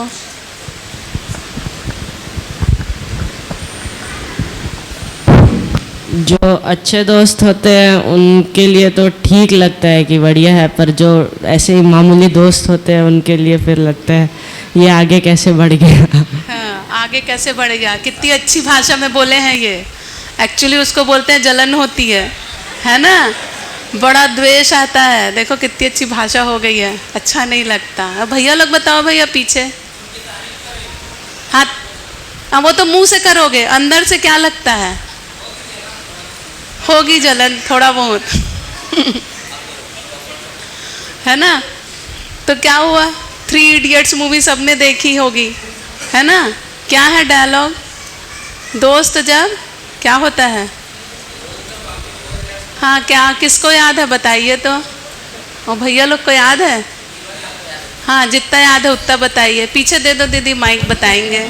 जो अच्छे दोस्त होते हैं उनके लिए तो ठीक लगता है कि बढ़िया है, पर जो ऐसे ही मामूली दोस्त होते हैं उनके लिए फिर लगता है ये आगे कैसे बढ़ गया। हाँ, आगे कैसे बढ़ गया। कितनी अच्छी भाषा में बोले हैं ये। एक्चुअली उसको बोलते हैं जलन होती है ना। बड़ा द्वेष आता है। देखो कितनी अच्छी भाषा हो गई है, अच्छा नहीं लगता। भैया लोग बताओ, भैया पीछे हाथ। हाँ, वो तो मुंह से करोगे, अंदर से क्या लगता है? होगी जलन थोड़ा बहुत है ना। तो क्या हुआ? 3 इडियट्स मूवी सबने देखी होगी, है ना। क्या है डायलॉग? दोस्त जब क्या होता है? हाँ, क्या किसको याद है बताइए तो। और भैया लोग को याद है? हाँ, जितना याद है उतना बताइए। पीछे दे दो दीदी, माइक बताएंगे।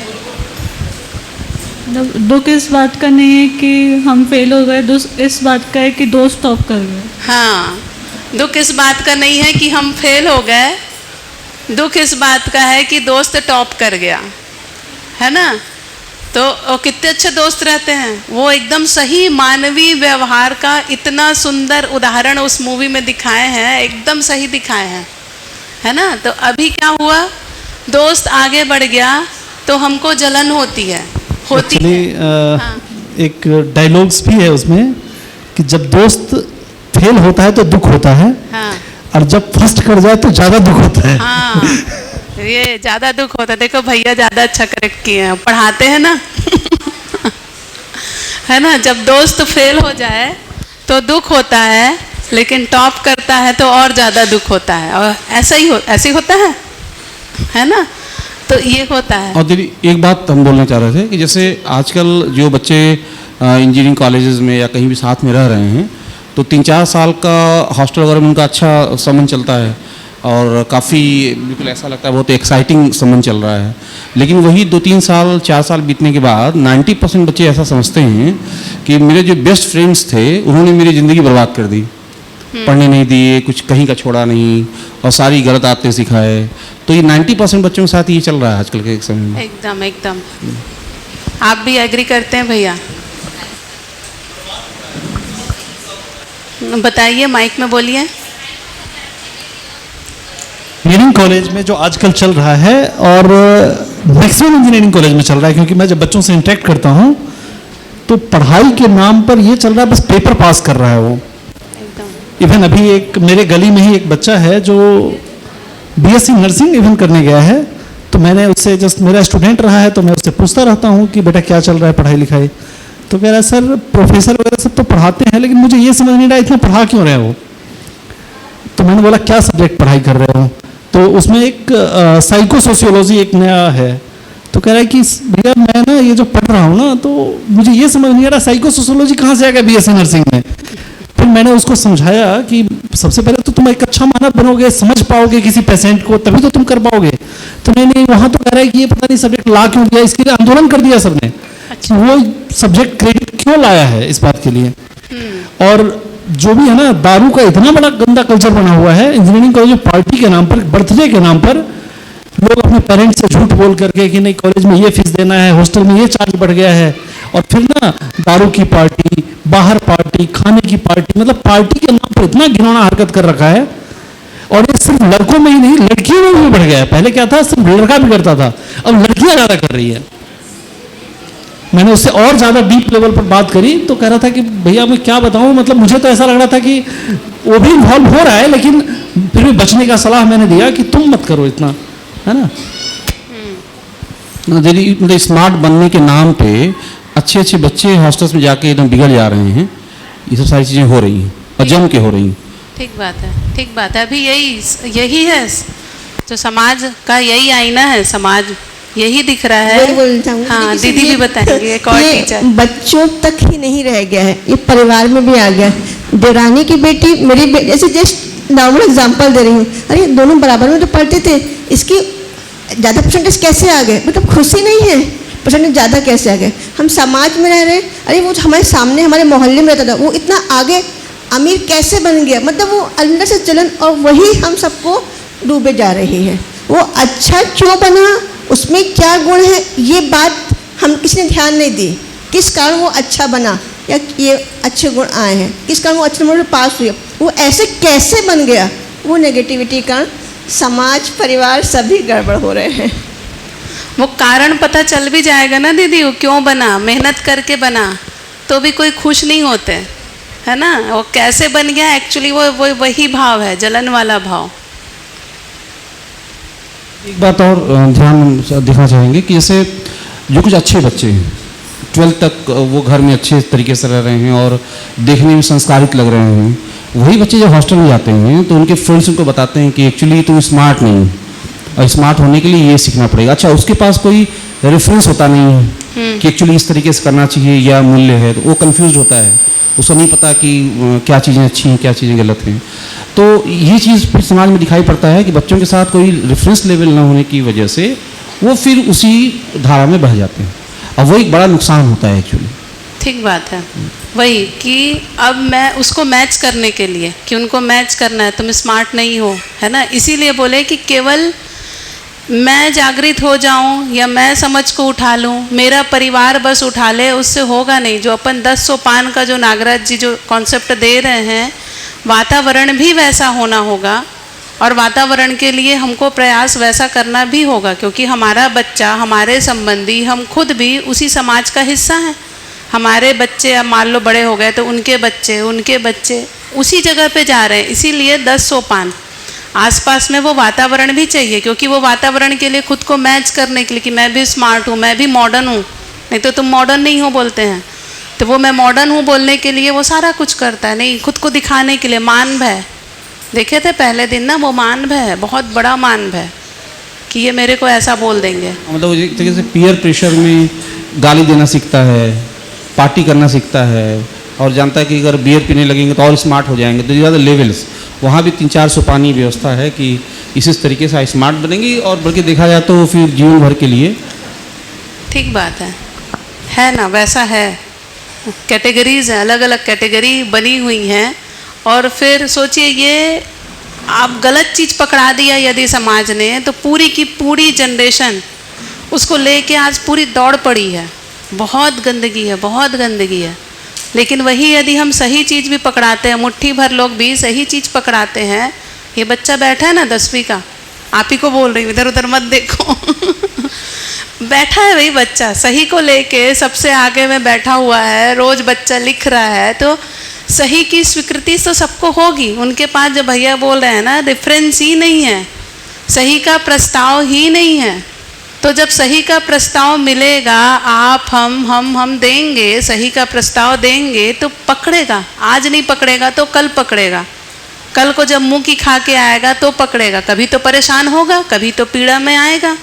दुख इस बात का नहीं है कि हम फेल हो गए, दुख इस बात का है कि दोस्त टॉप कर गए। हाँ, दुख इस बात का नहीं है कि हम फेल हो गए, दुख इस बात का है कि दोस्त टॉप कर गया, है ना। तो कितने अच्छे दोस्त रहते हैं, वो एकदम सही मानवीय व्यवहार का इतना सुंदर उदाहरण उस मूवी में दिखाए हैं, एकदम सही दिखाए हैं, है ना। तो अभी क्या हुआ, दोस्त आगे बढ़ गया तो हमको जलन होती है। हाँ। एक डायलॉग्स भी है उसमें कि जब दोस्त फेल होता है तो दुख होता है, हाँ। और जब फर्स्ट कर जाए तो ज्यादा दुख होता है। हाँ, ये ज्यादा दुख होता है। देखो भैया ज्यादा अच्छा करेक्ट किए हैं, पढ़ाते हैं ना है ना। जब दोस्त फेल हो जाए तो दुख होता है, लेकिन टॉप करता है तो और ज्यादा दुख होता है। और ऐसा ही होता है ना। तो ये होता है। और दीदी एक बात हम बोलना चाह रहे थे कि जैसे आजकल जो बच्चे इंजीनियरिंग कॉलेजेस में या कहीं भी साथ में रह रहे हैं, तो 3-4 साल का हॉस्टल वगैरह में उनका अच्छा संबंध चलता है और काफ़ी बिल्कुल ऐसा लगता है बहुत एक्साइटिंग संबंध चल रहा है। लेकिन वही 2-3 साल 4 साल बीतने के बाद 90% बच्चे ऐसा समझते हैं कि मेरे जो बेस्ट फ्रेंड्स थे उन्होंने मेरी ज़िंदगी बर्बाद कर दी, पढ़ने नहीं दिए, कुछ कहीं का छोड़ा नहीं और सारी गलत आदतें सिखाए। तो ये 90% बच्चों के साथ ये चल रहा है आजकल के समय में। एकदम एकदम। आप भी एग्री करते हैं भैया? बताइए, माइक में बोलिए। इंजीनियरिंग कॉलेज में जो आजकल चल रहा है, और मैक्सिमम इंजीनियरिंग कॉलेज में चल रहा है, क्योंकि मैं जब बच्चों से इंटरेक्ट करता हूँ तो पढ़ाई के नाम पर ये चल रहा है, बस पेपर पास कर रहा है वो। इवन अभी एक मेरे गली में ही एक बच्चा है जो बीएससी नर्सिंग इवन करने गया है, तो मैंने उससे, जस्ट मेरा स्टूडेंट रहा है तो मैं उससे पूछता रहता हूँ कि बेटा क्या चल रहा है पढ़ाई लिखाई। तो कह रहा है सर प्रोफेसर वगैरह सब तो पढ़ाते हैं, लेकिन मुझे ये समझ नहीं रहा इतना पढ़ा क्यों रहे हो। तो मैंने बोला क्या सब्जेक्ट पढ़ाई कर रहे हो, तो उसमें एक साइको सोशियोलॉजी एक नया है। तो कह रहा है कि भैया मैं ना ये जो पढ़ रहा हूँ ना, तो मुझे ये समझ नहीं आ रहा साइको सोशियोलॉजी कहाँ से आ गया बीएससी नर्सिंग में। फिर मैंने उसको समझाया कि सबसे पहले तो तुम एक अच्छा मानव बनोगे, समझ पाओगे किसी पेशेंट को, तभी तो तुम कर पाओगे। तो नहीं वहाँ तो कह रहा है कि ये पता नहीं सब्जेक्ट ला क्यों दिया, इसके लिए आंदोलन कर दिया सबने। अच्छा। वो सब्जेक्ट क्रेडिट क्यों लाया है इस बात के लिए। और जो भी है ना, दारू का इतना बड़ा गंदा कल्चर बना हुआ है इंजीनियरिंग कॉलेज में, पार्टी के नाम पर, बर्थडे के नाम पर लोग अपने पेरेंट्स से झूठ बोल करके कि नहीं कॉलेज में ये फीस देना है, हॉस्टल में ये चार्ज बढ़ गया है, और फिर ना दारू की पार्टी, बाहर पार्टी, खाने की पार्टी, मतलब पार्टी के नाम पर इतना घिनौना हरकत कर रखा है। और ये सिर्फ लड़कों में ही नहीं, लड़कियों में भी बढ़ गया है। पहले क्या था, सिर्फ लड़का भी करता था, अब लड़कियां ज्यादा कर रही है। मैंने उससे और ज्यादा डीप लेवल पर बात करी तो कह रहा था कि भैया मैं क्या बताऊं, मतलब मुझे तो ऐसा लग रहा था कि वो भी इन्वॉल्व हो रहा है, लेकिन फिर भी बचने का सलाह मैंने दिया कि तुम मत करो इतना, है ना। दीदी मतलब स्मार्ट बनने के नाम पे अच्छे अच्छे बच्चे हॉस्टल्स में जाके एकदम बिगड़ जा रहे हैं। ये सब सारी चीज़ें हो रही हैं और जम के हो रही हैं। ठीक बात है, ठीक बात है। अभी यही है जो समाज का, यही आईना है, समाज यही दिख रहा है। हाँ, दीदी भी बताएंगे। एक और टीचर, बच्चों तक ही नहीं रह गया है, ये परिवार में भी आ गया। देरानी की बेटी, मेरी जैसे जस्ट नॉर्मल एग्जांपल दे रही हूँ, अरे दोनों बराबर में तो पढ़ते थे, इसकी ज़्यादा परसेंटेज कैसे आ गए, मतलब खुशी नहीं है, परसेंटेज ज़्यादा कैसे आ गए। हम समाज में रह रहे, अरे वो हमारे सामने हमारे मोहल्ले में रहता था, वो इतना आगे अमीर कैसे बन गया, मतलब वो अंदर से जलन, और वही हम सबको डूबे जा रही है। वो अच्छा क्यों बना, उसमें क्या गुण है, ये बात हम किसी ने ध्यान नहीं दी। किस कारण वो अच्छा बना या ये अच्छे गुण आए हैं, किस कारण वो अच्छे नंबर पर पास हुए, वो ऐसे कैसे बन गया, वो नेगेटिविटी का समाज परिवार सभी गड़बड़ हो रहे हैं। वो कारण पता चल भी जाएगा ना दीदी, वो क्यों बना, मेहनत करके बना, तो भी कोई खुश नहीं होते, है ना। वो कैसे बन गया, एक्चुअली वो वही भाव है, जलन वाला भाव। एक बात और ध्यान देखना चाहेंगे कि जैसे जो कुछ अच्छे बच्चे हैं 12th तक वो घर में अच्छे तरीके से रह रहे हैं और देखने में संस्कारित लग रहे हैं, वही बच्चे जब हॉस्टल में जाते हैं तो उनके फ्रेंड्स उनको बताते हैं कि एक्चुअली तुम स्मार्ट नहीं, और स्मार्ट होने के लिए ये सीखना पड़ेगा। अच्छा, उसके पास कोई रेफरेंस होता नहीं है कि एक्चुअली इस तरीके से करना चाहिए या मूल्य है, तो वो कंफ्यूज होता है। उसको नहीं पता कि क्या चीज़ें अच्छी हैं क्या चीज़ें गलत हैं। तो ये चीज़ फिर समाज में दिखाई पड़ता है कि बच्चों के साथ कोई रेफरेंस लेवल ना होने की वजह से वो फिर उसी धारा में बह जाते हैं, और वो एक बड़ा नुकसान होता है एक्चुअली। ठीक बात है, वही कि अब मैं उसको मैच करने के लिए कि उनको मैच करना है, तुम स्मार्ट नहीं हो, है ना, इसीलिए बोले कि केवल मैं जागृत हो जाऊं या मैं समझ को उठा लूं, मेरा परिवार बस उठा ले, उससे होगा नहीं। जो अपन 10 सोपान का जो नागराज जी जो कॉन्सेप्ट दे रहे हैं, वातावरण भी वैसा होना होगा, और वातावरण के लिए हमको प्रयास वैसा करना भी होगा, क्योंकि हमारा बच्चा, हमारे संबंधी, हम खुद भी उसी समाज का हिस्सा हैं। हमारे बच्चे अब मान लो बड़े हो गए तो उनके बच्चे उसी जगह पे जा रहे हैं। इसीलिए 10 सोपान आसपास में वो वातावरण भी चाहिए, क्योंकि वो वातावरण के लिए खुद को मैच करने के लिए कि मैं भी स्मार्ट हूँ, मैं भी मॉडर्न हूँ, नहीं तो तुम मॉडर्न नहीं हो बोलते हैं, तो वो मैं मॉडर्न हूँ बोलने के लिए वो सारा कुछ करता है, नहीं खुद को दिखाने के लिए। मान भय देखे थे पहले दिन ना, वो मान भय है, बहुत बड़ा मान भय कि ये मेरे को ऐसा बोल देंगे। मतलब एक तरीके से पीयर प्रेशर में गाली देना सीखता है, पार्टी करना सीखता है, और जानता है कि अगर बियर पीने लगेंगे तो और स्मार्ट हो जाएंगे। तो ज़्यादा लेवल्स वहाँ भी 3-4 सोपानी व्यवस्था है कि इस तरीके से स्मार्ट बनेंगी, और बल्कि देखा जाए तो फिर जीवन भर के लिए। ठीक बात है ना, वैसा है। कैटेगरीज हैं, अलग अलग कैटेगरी बनी हुई हैं, और फिर सोचिए ये आप गलत चीज़ पकड़ा दिया यदि समाज ने, तो पूरी की पूरी जनरेशन उसको लेके आज पूरी दौड़ पड़ी है। बहुत गंदगी है, बहुत गंदगी है। लेकिन वही यदि हम सही चीज़ भी पकड़ाते हैं, मुट्ठी भर लोग भी सही चीज़ पकड़ाते हैं। ये बच्चा बैठा है ना 10वीं का, आप ही को बोल रही हूँ, इधर उधर मत देखो बैठा है वही बच्चा, सही को लेके सबसे आगे में बैठा हुआ है, रोज बच्चा लिख रहा है, तो सही की स्वीकृति तो सबको होगी। उनके पास जो भैया बोल रहे हैं ना, रेफरेंस ही नहीं है, सही का प्रस्ताव ही नहीं है। तो जब सही का प्रस्ताव मिलेगा, आप हम देंगे, सही का प्रस्ताव देंगे तो पकड़ेगा। आज नहीं पकड़ेगा तो कल पकड़ेगा, कल को जब मुंह की खा के आएगा तो पकड़ेगा। कभी तो परेशान होगा, कभी तो पीड़ा में आएगा,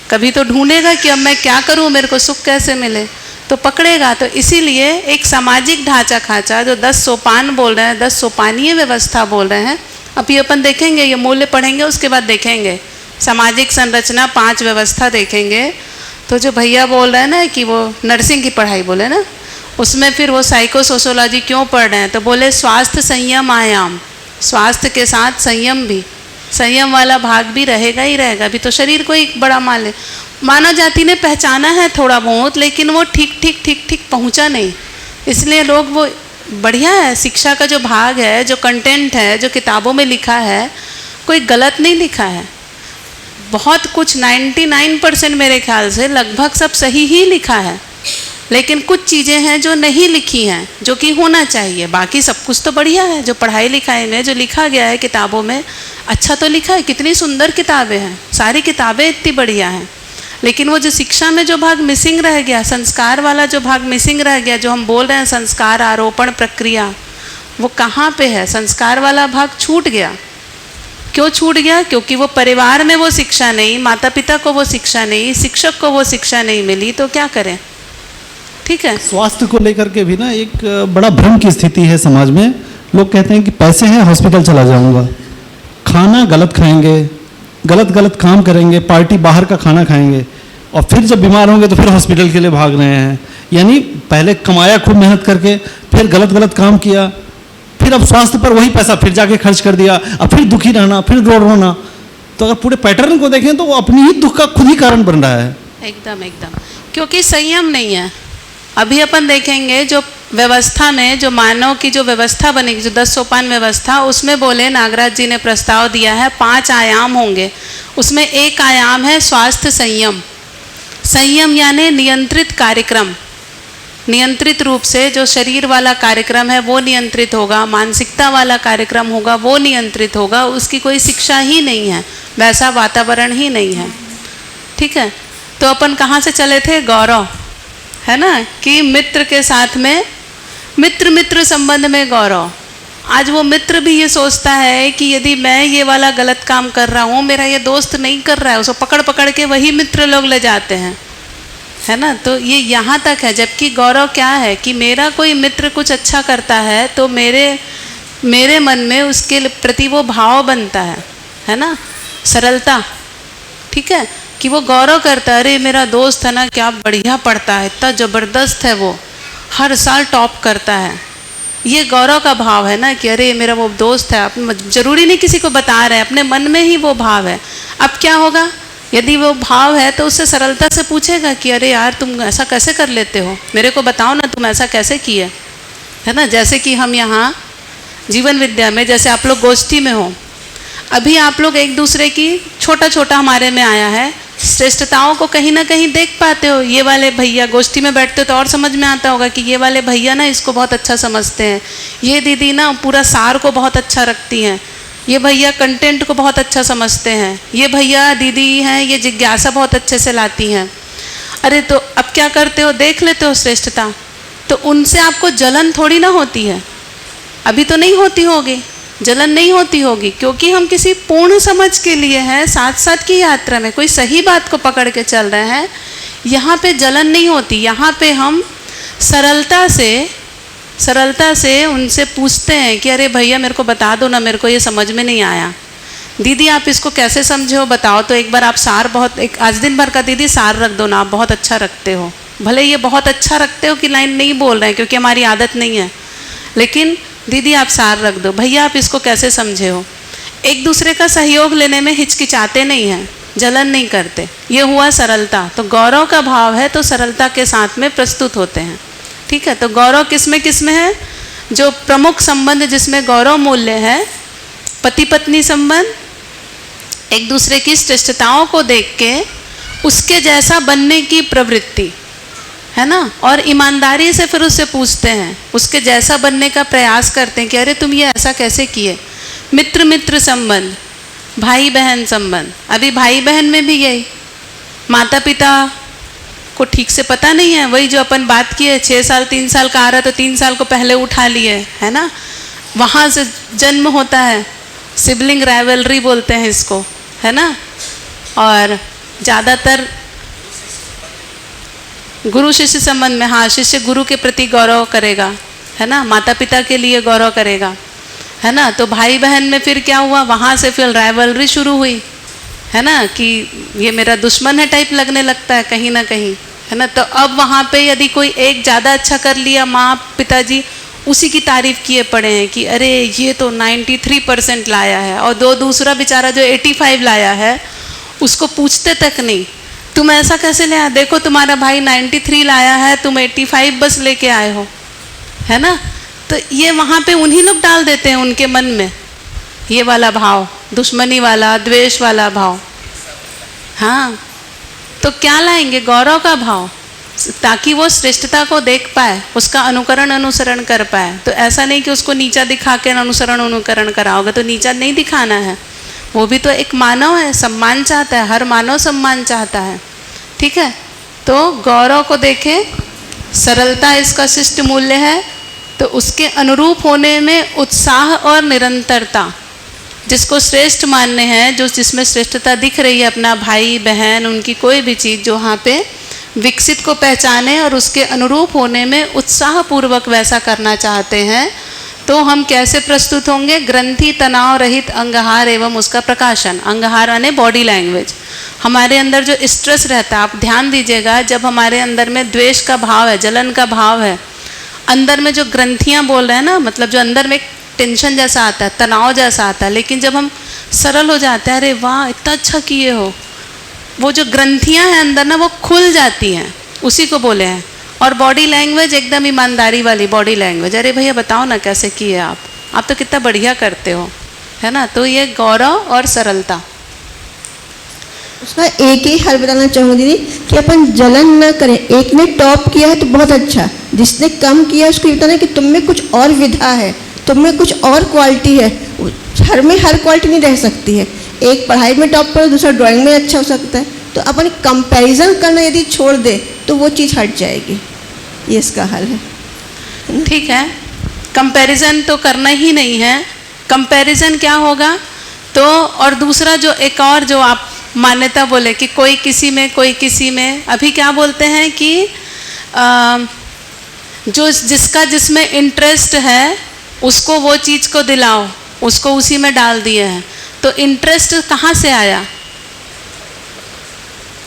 कभी तो ढूंढेगा कि अब मैं क्या करूं, मेरे को सुख कैसे मिले, तो पकड़ेगा। तो इसीलिए एक सामाजिक ढांचा खांचा जो 10 सोपान बोल रहे हैं, 10 सोपानीय व्यवस्था बोल रहे हैं, अभी अपन देखेंगे, ये मूल्य पढ़ेंगे, उसके बाद देखेंगे सामाजिक संरचना 5 व्यवस्था देखेंगे। तो जो भैया बोल रहे हैं ना कि वो नर्सिंग की पढ़ाई बोले ना, उसमें फिर वो साइकोसोशियोलॉजी क्यों पढ़ रहे हैं, तो बोले स्वास्थ्य संयम आयाम, स्वास्थ्य के साथ संयम भी, संयम वाला भाग भी रहेगा ही रहेगा। अभी तो शरीर को एक बड़ा मान ले, मानव जाति ने पहचाना है थोड़ा बहुत, लेकिन वो ठीक पहुंचा नहीं। इसलिए लोग वो बढ़िया है, शिक्षा का जो भाग है, जो कंटेंट है, जो किताबों में लिखा है, कोई गलत नहीं लिखा है। बहुत कुछ 99% मेरे ख्याल से लगभग सब सही ही लिखा है, लेकिन कुछ चीज़ें हैं जो नहीं लिखी हैं, जो कि होना चाहिए। बाकी सब कुछ तो बढ़िया है, जो पढ़ाई लिखाई में जो लिखा गया है किताबों में, अच्छा तो लिखा है। कितनी सुंदर किताबें हैं, सारी किताबें इतनी बढ़िया हैं, लेकिन वो जो शिक्षा में जो भाग मिसिंग रह गया, संस्कार वाला जो भाग मिसिंग रह गया, जो हम बोल रहे हैं संस्कार आरोपण प्रक्रिया, वो कहाँ पे है? संस्कार वाला भाग छूट गया। क्यों छूट गया? क्योंकि वो परिवार में वो शिक्षा नहीं, माता पिता को वो शिक्षा नहीं, शिक्षक को वो शिक्षा नहीं मिली, तो क्या करें। ठीक है, स्वास्थ्य को लेकर के भी ना एक बड़ा भ्रम की स्थिति है समाज में। लोग कहते हैं कि पैसे हैं, हॉस्पिटल चला जाऊंगा, खाना गलत खाएंगे, गलत काम करेंगे, पार्टी बाहर का खाना खाएंगे, और फिर जब बीमार होंगे तो फिर हॉस्पिटल के लिए भाग रहे हैं। यानी पहले कमाया खूब मेहनत करके, फिर गलत काम किया, फिर अब स्वास्थ्य पर वही पैसा फिर जाके खर्च कर दिया, अब फिर दुखी रहना, फिर रोना। तो अगर पूरे पैटर्न को देखें तो वो अपनी ही दुख का खुद ही कारण बन रहा है। एकदम, क्योंकि संयम नहीं है। अभी अपन देखेंगे जो व्यवस्था में जो मानव की जो व्यवस्था बनेगी, जो 10 सोपान व्यवस्था, उसमें बोले नागराज जी ने प्रस्ताव दिया है 5 आयाम होंगे। उसमें एक आयाम है स्वास्थ्य संयम। संयम यानी नियंत्रित कार्यक्रम, नियंत्रित रूप से जो शरीर वाला कार्यक्रम है वो नियंत्रित होगा, मानसिकता वाला कार्यक्रम होगा वो नियंत्रित होगा। उसकी कोई शिक्षा ही नहीं है, वैसा वातावरण ही नहीं है। ठीक है, तो अपन कहाँ से चले थे? गौरव, है ना, कि मित्र के साथ में मित्र संबंध में गौरव। आज वो मित्र भी ये सोचता है कि यदि मैं ये वाला गलत काम कर रहा हूँ, मेरा ये दोस्त नहीं कर रहा है, उसको पकड़ के वही मित्र लोग ले जाते हैं। है ना। तो ये यहाँ तक है। जबकि गौरव क्या है कि मेरा कोई मित्र कुछ अच्छा करता है तो मेरे मन में उसके प्रति वो भाव बनता है ना, सरलता। ठीक है, कि वो गौरव करता है, अरे मेरा दोस्त है ना क्या बढ़िया पढ़ता है, इतना ज़बरदस्त है, वो हर साल टॉप करता है। ये गौरव का भाव है ना कि अरे मेरा वो दोस्त है। जरूरी नहीं किसी को बता रहे हैं, अपने मन में ही वो भाव है। अब क्या होगा, यदि वो भाव है तो उससे सरलता से पूछेगा कि अरे यार तुम ऐसा कैसे कर लेते हो, मेरे को बताओ ना तुम ऐसा कैसे किए, है ना। जैसे कि हम यहाँ जीवन विद्या में, जैसे आप लोग गोष्ठी में हो, अभी आप लोग एक दूसरे की छोटा छोटा हमारे में आया है, श्रेष्ठताओं को कहीं ना कहीं देख पाते हो। ये वाले भैया गोष्ठी में बैठते हो तो और समझ में आता होगा कि ये वाले भैया ना इसको बहुत अच्छा समझते हैं, ये दीदी ना पूरा सार को बहुत अच्छा रखती हैं, ये भैया कंटेंट को बहुत अच्छा समझते हैं, ये भैया दीदी हैं ये जिज्ञासा बहुत अच्छे से लाती हैं। अरे तो अब क्या करते हो, देख लेते हो श्रेष्ठता, तो उनसे आपको जलन थोड़ी ना होती है, अभी तो नहीं होती होगी, जलन नहीं होती होगी, क्योंकि हम किसी पूर्ण समझ के लिए हैं, साथ साथ की यात्रा में कोई सही बात को पकड़ के चल रहे हैं। यहाँ पे जलन नहीं होती, यहाँ पे हम सरलता से उनसे पूछते हैं कि अरे भैया मेरे को बता दो ना, मेरे को ये समझ में नहीं आया, दीदी आप इसको कैसे समझे हो बताओ तो। एक बार आप सार बहुत, एक आज दिन भर का दीदी सार रख दो ना, आप बहुत अच्छा रखते हो। भले ये बहुत अच्छा रखते हो कि लाइन नहीं बोल रहे हैं क्योंकि हमारी आदत नहीं है, लेकिन दीदी आप सार रख दो, भैया आप इसको कैसे समझे हो। एक दूसरे का सहयोग लेने में हिचकिचाते नहीं हैं, जलन नहीं करते, ये हुआ सरलता। तो गौरव का भाव है तो सरलता के साथ में प्रस्तुत होते हैं। ठीक है, तो गौरव किस में है, जो प्रमुख संबंध जिसमें गौरव मूल्य है, पति पत्नी संबंध, एक दूसरे की श्रेष्ठताओं को देख के उसके जैसा बनने की प्रवृत्ति, है ना, और ईमानदारी से फिर उससे पूछते हैं, उसके जैसा बनने का प्रयास करते हैं कि अरे तुम ये ऐसा कैसे किए। मित्र मित्र संबंध, भाई बहन संबंध, अभी भाई बहन में भी यही, माता पिता को ठीक से पता नहीं है, वही जो अपन बात की है, 6 साल 3 साल का आ रहा तो 3 साल को पहले उठा लिए, है ना, वहाँ से जन्म होता है, सिबलिंग राइवलरी बोलते हैं इसको, है ना। और ज़्यादातर गुरु शिष्य संबंध में, हाँ, शिष्य गुरु के प्रति गौरव करेगा, है ना, माता पिता के लिए गौरव करेगा, है ना। तो भाई बहन में फिर क्या हुआ, वहाँ से फिर राइवलरी शुरू हुई, है ना, कि ये मेरा दुश्मन है टाइप लगने लगता है कहीं ना कहीं, है ना। तो अब वहाँ पे यदि कोई एक ज़्यादा अच्छा कर लिया, माँ पिताजी उसी की तारीफ किए पड़े हैं कि अरे ये तो 93% लाया है, और दूसरा बेचारा जो 85 लाया है उसको पूछते तक नहीं, तुम ऐसा कैसे ले आए, देखो तुम्हारा भाई 93 लाया है, तुम 85 बस लेके आए हो, है ना। तो ये वहाँ पे उन्हीं लोग डाल देते हैं उनके मन में ये वाला भाव, दुश्मनी वाला, द्वेष वाला भाव। हाँ, तो क्या लाएंगे, गौरव का भाव, ताकि वो श्रेष्ठता को देख पाए, उसका अनुसरण कर पाए। तो ऐसा नहीं कि उसको नीचा दिखा के अनुकरण कराओगे, तो नीचा नहीं दिखाना है, वो भी तो एक मानव है, सम्मान चाहता है, हर मानव सम्मान चाहता है। ठीक है, तो गौरव को देखें, सरलता इसका शिष्ट मूल्य है, तो उसके अनुरूप होने में उत्साह और निरंतरता, जिसको श्रेष्ठ मानने हैं, जो जिसमें श्रेष्ठता दिख रही है, अपना भाई बहन, उनकी कोई भी चीज़ जो वहाँ पे विकसित को पहचाने और उसके अनुरूप होने में उत्साहपूर्वक वैसा करना चाहते हैं, तो हम कैसे प्रस्तुत होंगे, ग्रंथि तनाव रहित अंगहार एवं उसका प्रकाशन। अंगहार यानी बॉडी लैंग्वेज, हमारे अंदर जो स्ट्रेस रहता है, आप ध्यान दीजिएगा, जब हमारे अंदर में द्वेष का भाव है, जलन का भाव है, अंदर में जो ग्रंथियाँ बोल रहे हैं ना, मतलब जो अंदर में टेंशन जैसा आता है, तनाव जैसा आता है, लेकिन जब हम सरल हो जाते हैं, अरे वाह इतना अच्छा किए हो, वो जो ग्रंथियाँ हैं अंदर ना वो खुल जाती हैं, उसी को बोले हैं। और बॉडी लैंग्वेज एकदम ईमानदारी वाली बॉडी लैंग्वेज, अरे भैया बताओ ना कैसे किए आप तो कितना बढ़िया करते हो, है ना। तो ये गौरव और सरलता। उसका एक ही हल बताना चाहूँगी दीदी कि अपन जलन न करें। एक ने टॉप किया है तो बहुत अच्छा, जिसने कम किया उसको ये बताना कि तुम में कुछ और विधा है, तुम में कुछ और क्वालिटी है, हर में हर क्वालिटी नहीं रह सकती है। एक पढ़ाई में टॉप पर, दूसरा ड्राइंग में अच्छा हो सकता है, तो अपन कंपैरिजन करना यदि छोड़ दे तो वो चीज़ हट जाएगी, ये इसका हल है। ठीक है, कंपैरिजन तो करना ही नहीं है। कंपैरिजन क्या होगा, तो और दूसरा जो एक और जो आप मान्यता बोले कि कोई किसी में कोई किसी में। अभी क्या बोलते हैं कि जो जिसका जिसमें इंटरेस्ट है उसको वो चीज़ को दिलाओ, उसको उसी में डाल दिए हैं। तो इंटरेस्ट कहाँ से आया?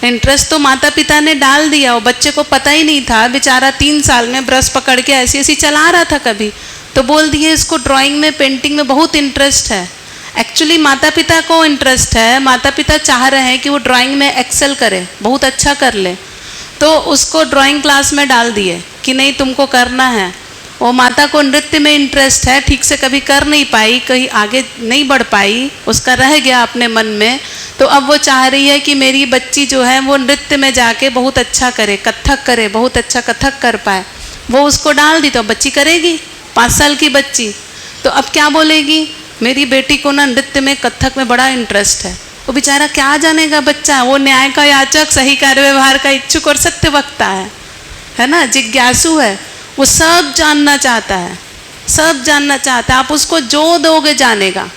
इंटरेस्ट तो माता पिता ने डाल दिया, वो बच्चे को पता ही नहीं था, बेचारा 3 साल में ब्रश पकड़ के ऐसी ऐसी चला रहा था कभी, तो बोल दिए इसको ड्राइंग में पेंटिंग में बहुत इंटरेस्ट है। एक्चुअली माता पिता को इंटरेस्ट है, माता पिता चाह रहे हैं कि वो ड्राइंग में एक्सेल करे, बहुत अच्छा कर ले, तो उसको ड्राइंग क्लास में डाल दिए कि नहीं तुमको करना है। वो माता को नृत्य में इंटरेस्ट है, ठीक से कभी कर नहीं पाई, कहीं आगे नहीं बढ़ पाई, उसका रह गया अपने मन में, तो अब वो चाह रही है कि मेरी बच्ची जो है वो नृत्य में जाके बहुत अच्छा करे, कथक करे, बहुत अच्छा कथक कर पाए। वो उसको डाल दी तो बच्ची करेगी, 5 साल की बच्ची। तो अब क्या बोलेगी, मेरी बेटी को ना नृत्य में कथक में बड़ा इंटरेस्ट है। वो बेचारा क्या जानेगा बच्चा, वो न्याय का याचक, सही कार्य व्यवहार का इच्छुक और सत्य वक्ता है ना, जिज्ञासु है, वो सब जानना चाहता है, सब जानना चाहता है। आप उसको जो दोगे जानेगा,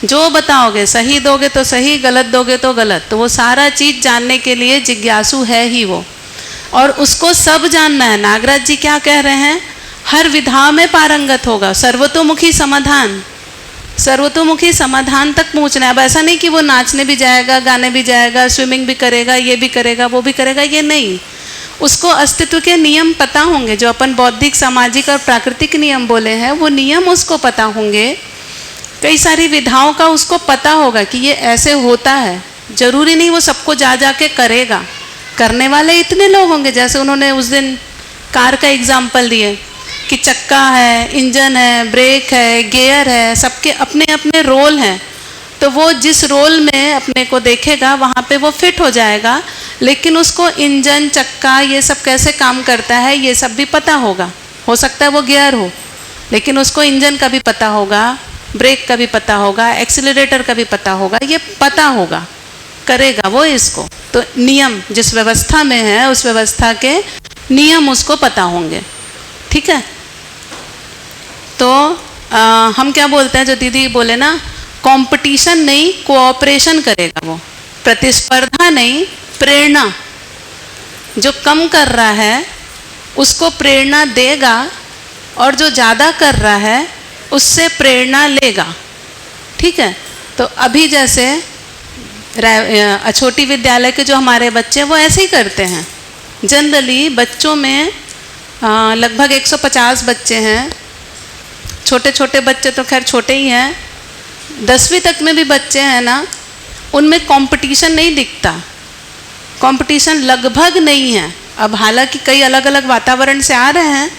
जो बताओगे, सही दोगे तो सही, गलत दोगे तो गलत, तो वो सारा चीज़ जानने के लिए जिज्ञासु है ही वो, और उसको सब जानना है। नागराज जी क्या कह रहे हैं, हर विधा में पारंगत होगा, सर्वतोमुखी समाधान, सर्वतोमुखी समाधान तक पहुँचना है। अब ऐसा नहीं कि वो नाचने भी जाएगा, गाने भी जाएगा, स्विमिंग भी करेगा, ये भी करेगा, वो भी करेगा, ये नहीं। उसको अस्तित्व के नियम पता होंगे, जो अपन बौद्धिक, सामाजिक और प्राकृतिक नियम बोले हैं, वो नियम उसको पता होंगे। कई सारी विधाओं का उसको पता होगा कि ये ऐसे होता है, जरूरी नहीं वो सबको जा जा के करेगा। करने वाले इतने लोग होंगे, जैसे उन्होंने उस दिन कार का एग्जाम्पल दिए कि चक्का है, इंजन है, ब्रेक है, गियर है, सबके अपने अपने रोल हैं। तो वो जिस रोल में अपने को देखेगा वहाँ पे वो फिट हो जाएगा, लेकिन उसको इंजन, चक्का, ये सब कैसे काम करता है ये सब भी पता होगा। हो सकता है वो गियर हो, लेकिन उसको इंजन का भी पता होगा, ब्रेक का भी पता होगा, एक्सीलरेटर का भी पता होगा, ये पता होगा, करेगा वो इसको। तो नियम जिस व्यवस्था में है उस व्यवस्था के नियम उसको पता होंगे, ठीक है। तो हम क्या बोलते हैं, जो दीदी बोले ना, कंपटीशन नहीं कोऑपरेशन करेगा वो, प्रतिस्पर्धा नहीं प्रेरणा। जो कम कर रहा है उसको प्रेरणा देगा, और जो ज़्यादा कर रहा है उससे प्रेरणा लेगा, ठीक है। तो अभी जैसे छोटी विद्यालय के जो हमारे बच्चे वो ऐसे ही करते हैं। जनरली बच्चों में लगभग 150 बच्चे हैं, छोटे छोटे बच्चे तो खैर छोटे ही हैं, 10वीं तक में भी बच्चे हैं ना, उनमें कंपटीशन नहीं दिखता, कंपटीशन लगभग नहीं है। अब हालांकि कई अलग अलग वातावरण से आ रहे हैं,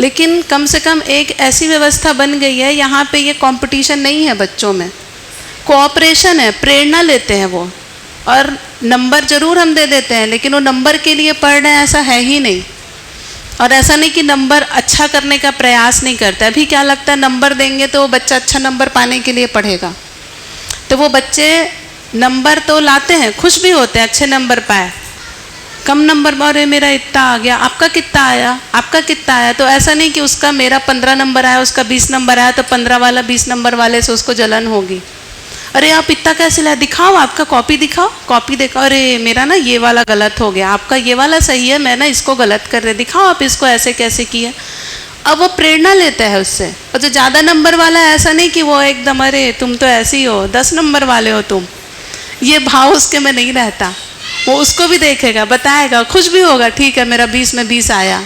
लेकिन कम से कम एक ऐसी व्यवस्था बन गई है यहाँ पे ये कंपटीशन नहीं है बच्चों में, कोऑपरेशन है, प्रेरणा लेते हैं वो। और नंबर जरूर हम दे देते हैं, लेकिन वो नंबर के लिए पढ़ रहे हैं ऐसा है ही नहीं। और ऐसा नहीं कि नंबर अच्छा करने का प्रयास नहीं करता। अभी क्या लगता है, नंबर देंगे तो वो बच्चा अच्छा नंबर पाने के लिए पढ़ेगा, तो वो बच्चे नंबर तो लाते हैं, खुश भी होते हैं, अच्छे नंबर पाए। कम नंबर, अरे मेरा इतना आ गया, आपका कितना आया, आपका कितना आया, तो ऐसा नहीं कि उसका मेरा 15 नंबर आया, उसका 20 नंबर आया, तो 15 वाला 20 नंबर वाले से उसको जलन होगी। अरे आप इतना कैसे लाए, दिखाओ आपका कॉपी दिखाओ, कॉपी दिखाओ, अरे मेरा ना ये वाला गलत हो गया, आपका ये वाला सही है, मैं ना इसको गलत कर रहे, दिखाओ आप इसको ऐसे कैसे किए। अब वो प्रेरणा लेता है उससे। और जो ज़्यादा नंबर वाला है, ऐसा नहीं कि वो एकदम अरे तुम तो ऐसी हो, 10 नंबर वाले हो तुम, ये भाव उसके में नहीं रहता। वो उसको भी देखेगा, बताएगा, खुश भी होगा, ठीक है मेरा 20 में 20 आया,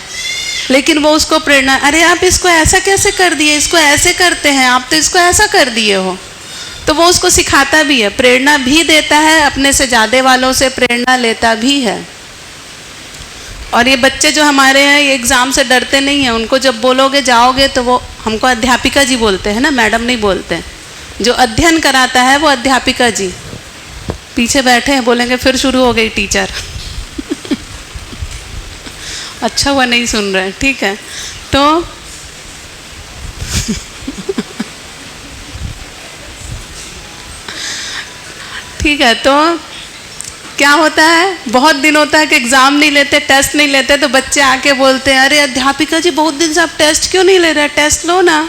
लेकिन वो उसको प्रेरणा, अरे आप इसको ऐसा कैसे कर दिए, इसको ऐसे करते हैं, आप तो इसको ऐसा कर दिए हो। तो वो उसको सिखाता भी है, प्रेरणा भी देता है, अपने से ज़्यादा वालों से प्रेरणा लेता भी है। और ये बच्चे जो हमारे हैं ये एग्ज़ाम से डरते नहीं हैं, उनको जब बोलोगे जाओगे तो वो हमको अध्यापिका जी बोलते हैं ना, मैडम नहीं बोलते। जो अध्ययन कराता है वो अध्यापिका जी, पीछे बैठे हैं, बोलेंगे फिर शुरू हो गई टीचर अच्छा हुआ नहीं सुन रहे, ठीक है। तो ठीक है, तो क्या होता है, बहुत दिन होता है कि एग्ज़ाम नहीं लेते, टेस्ट नहीं लेते, तो बच्चे आके बोलते हैं अरे अध्यापिका जी बहुत दिन से आप टेस्ट क्यों नहीं ले रहे, टेस्ट लो ना।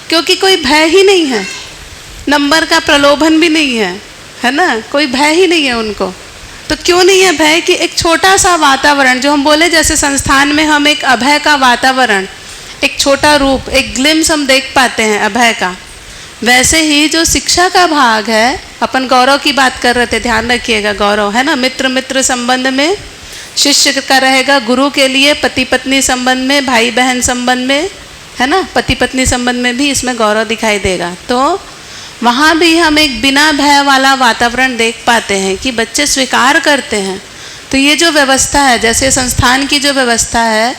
क्योंकि कोई भय ही नहीं है, नंबर का प्रलोभन भी नहीं है, है ना, कोई भय ही नहीं है उनको। तो क्यों नहीं है भय कि एक छोटा सा वातावरण, जो हम बोले जैसे संस्थान में हम एक अभय का वातावरण, एक छोटा रूप, एक ग्लिम्स हम देख पाते हैं अभय का, वैसे ही जो शिक्षा का भाग है, अपन गौरव की बात कर रहे थे, ध्यान रखिएगा, गौरव है ना, मित्र मित्र संबंध में शिष्य का रहेगा, गुरु के लिए पति पत्नी संबंध में, भाई बहन संबंध में, है ना, पति पत्नी संबंध में भी इसमें गौरव दिखाई देगा। तो वहाँ भी हम एक बिना भय वाला वातावरण देख पाते हैं कि बच्चे स्वीकार करते हैं। तो ये जो व्यवस्था है, जैसे संस्थान की जो व्यवस्था है,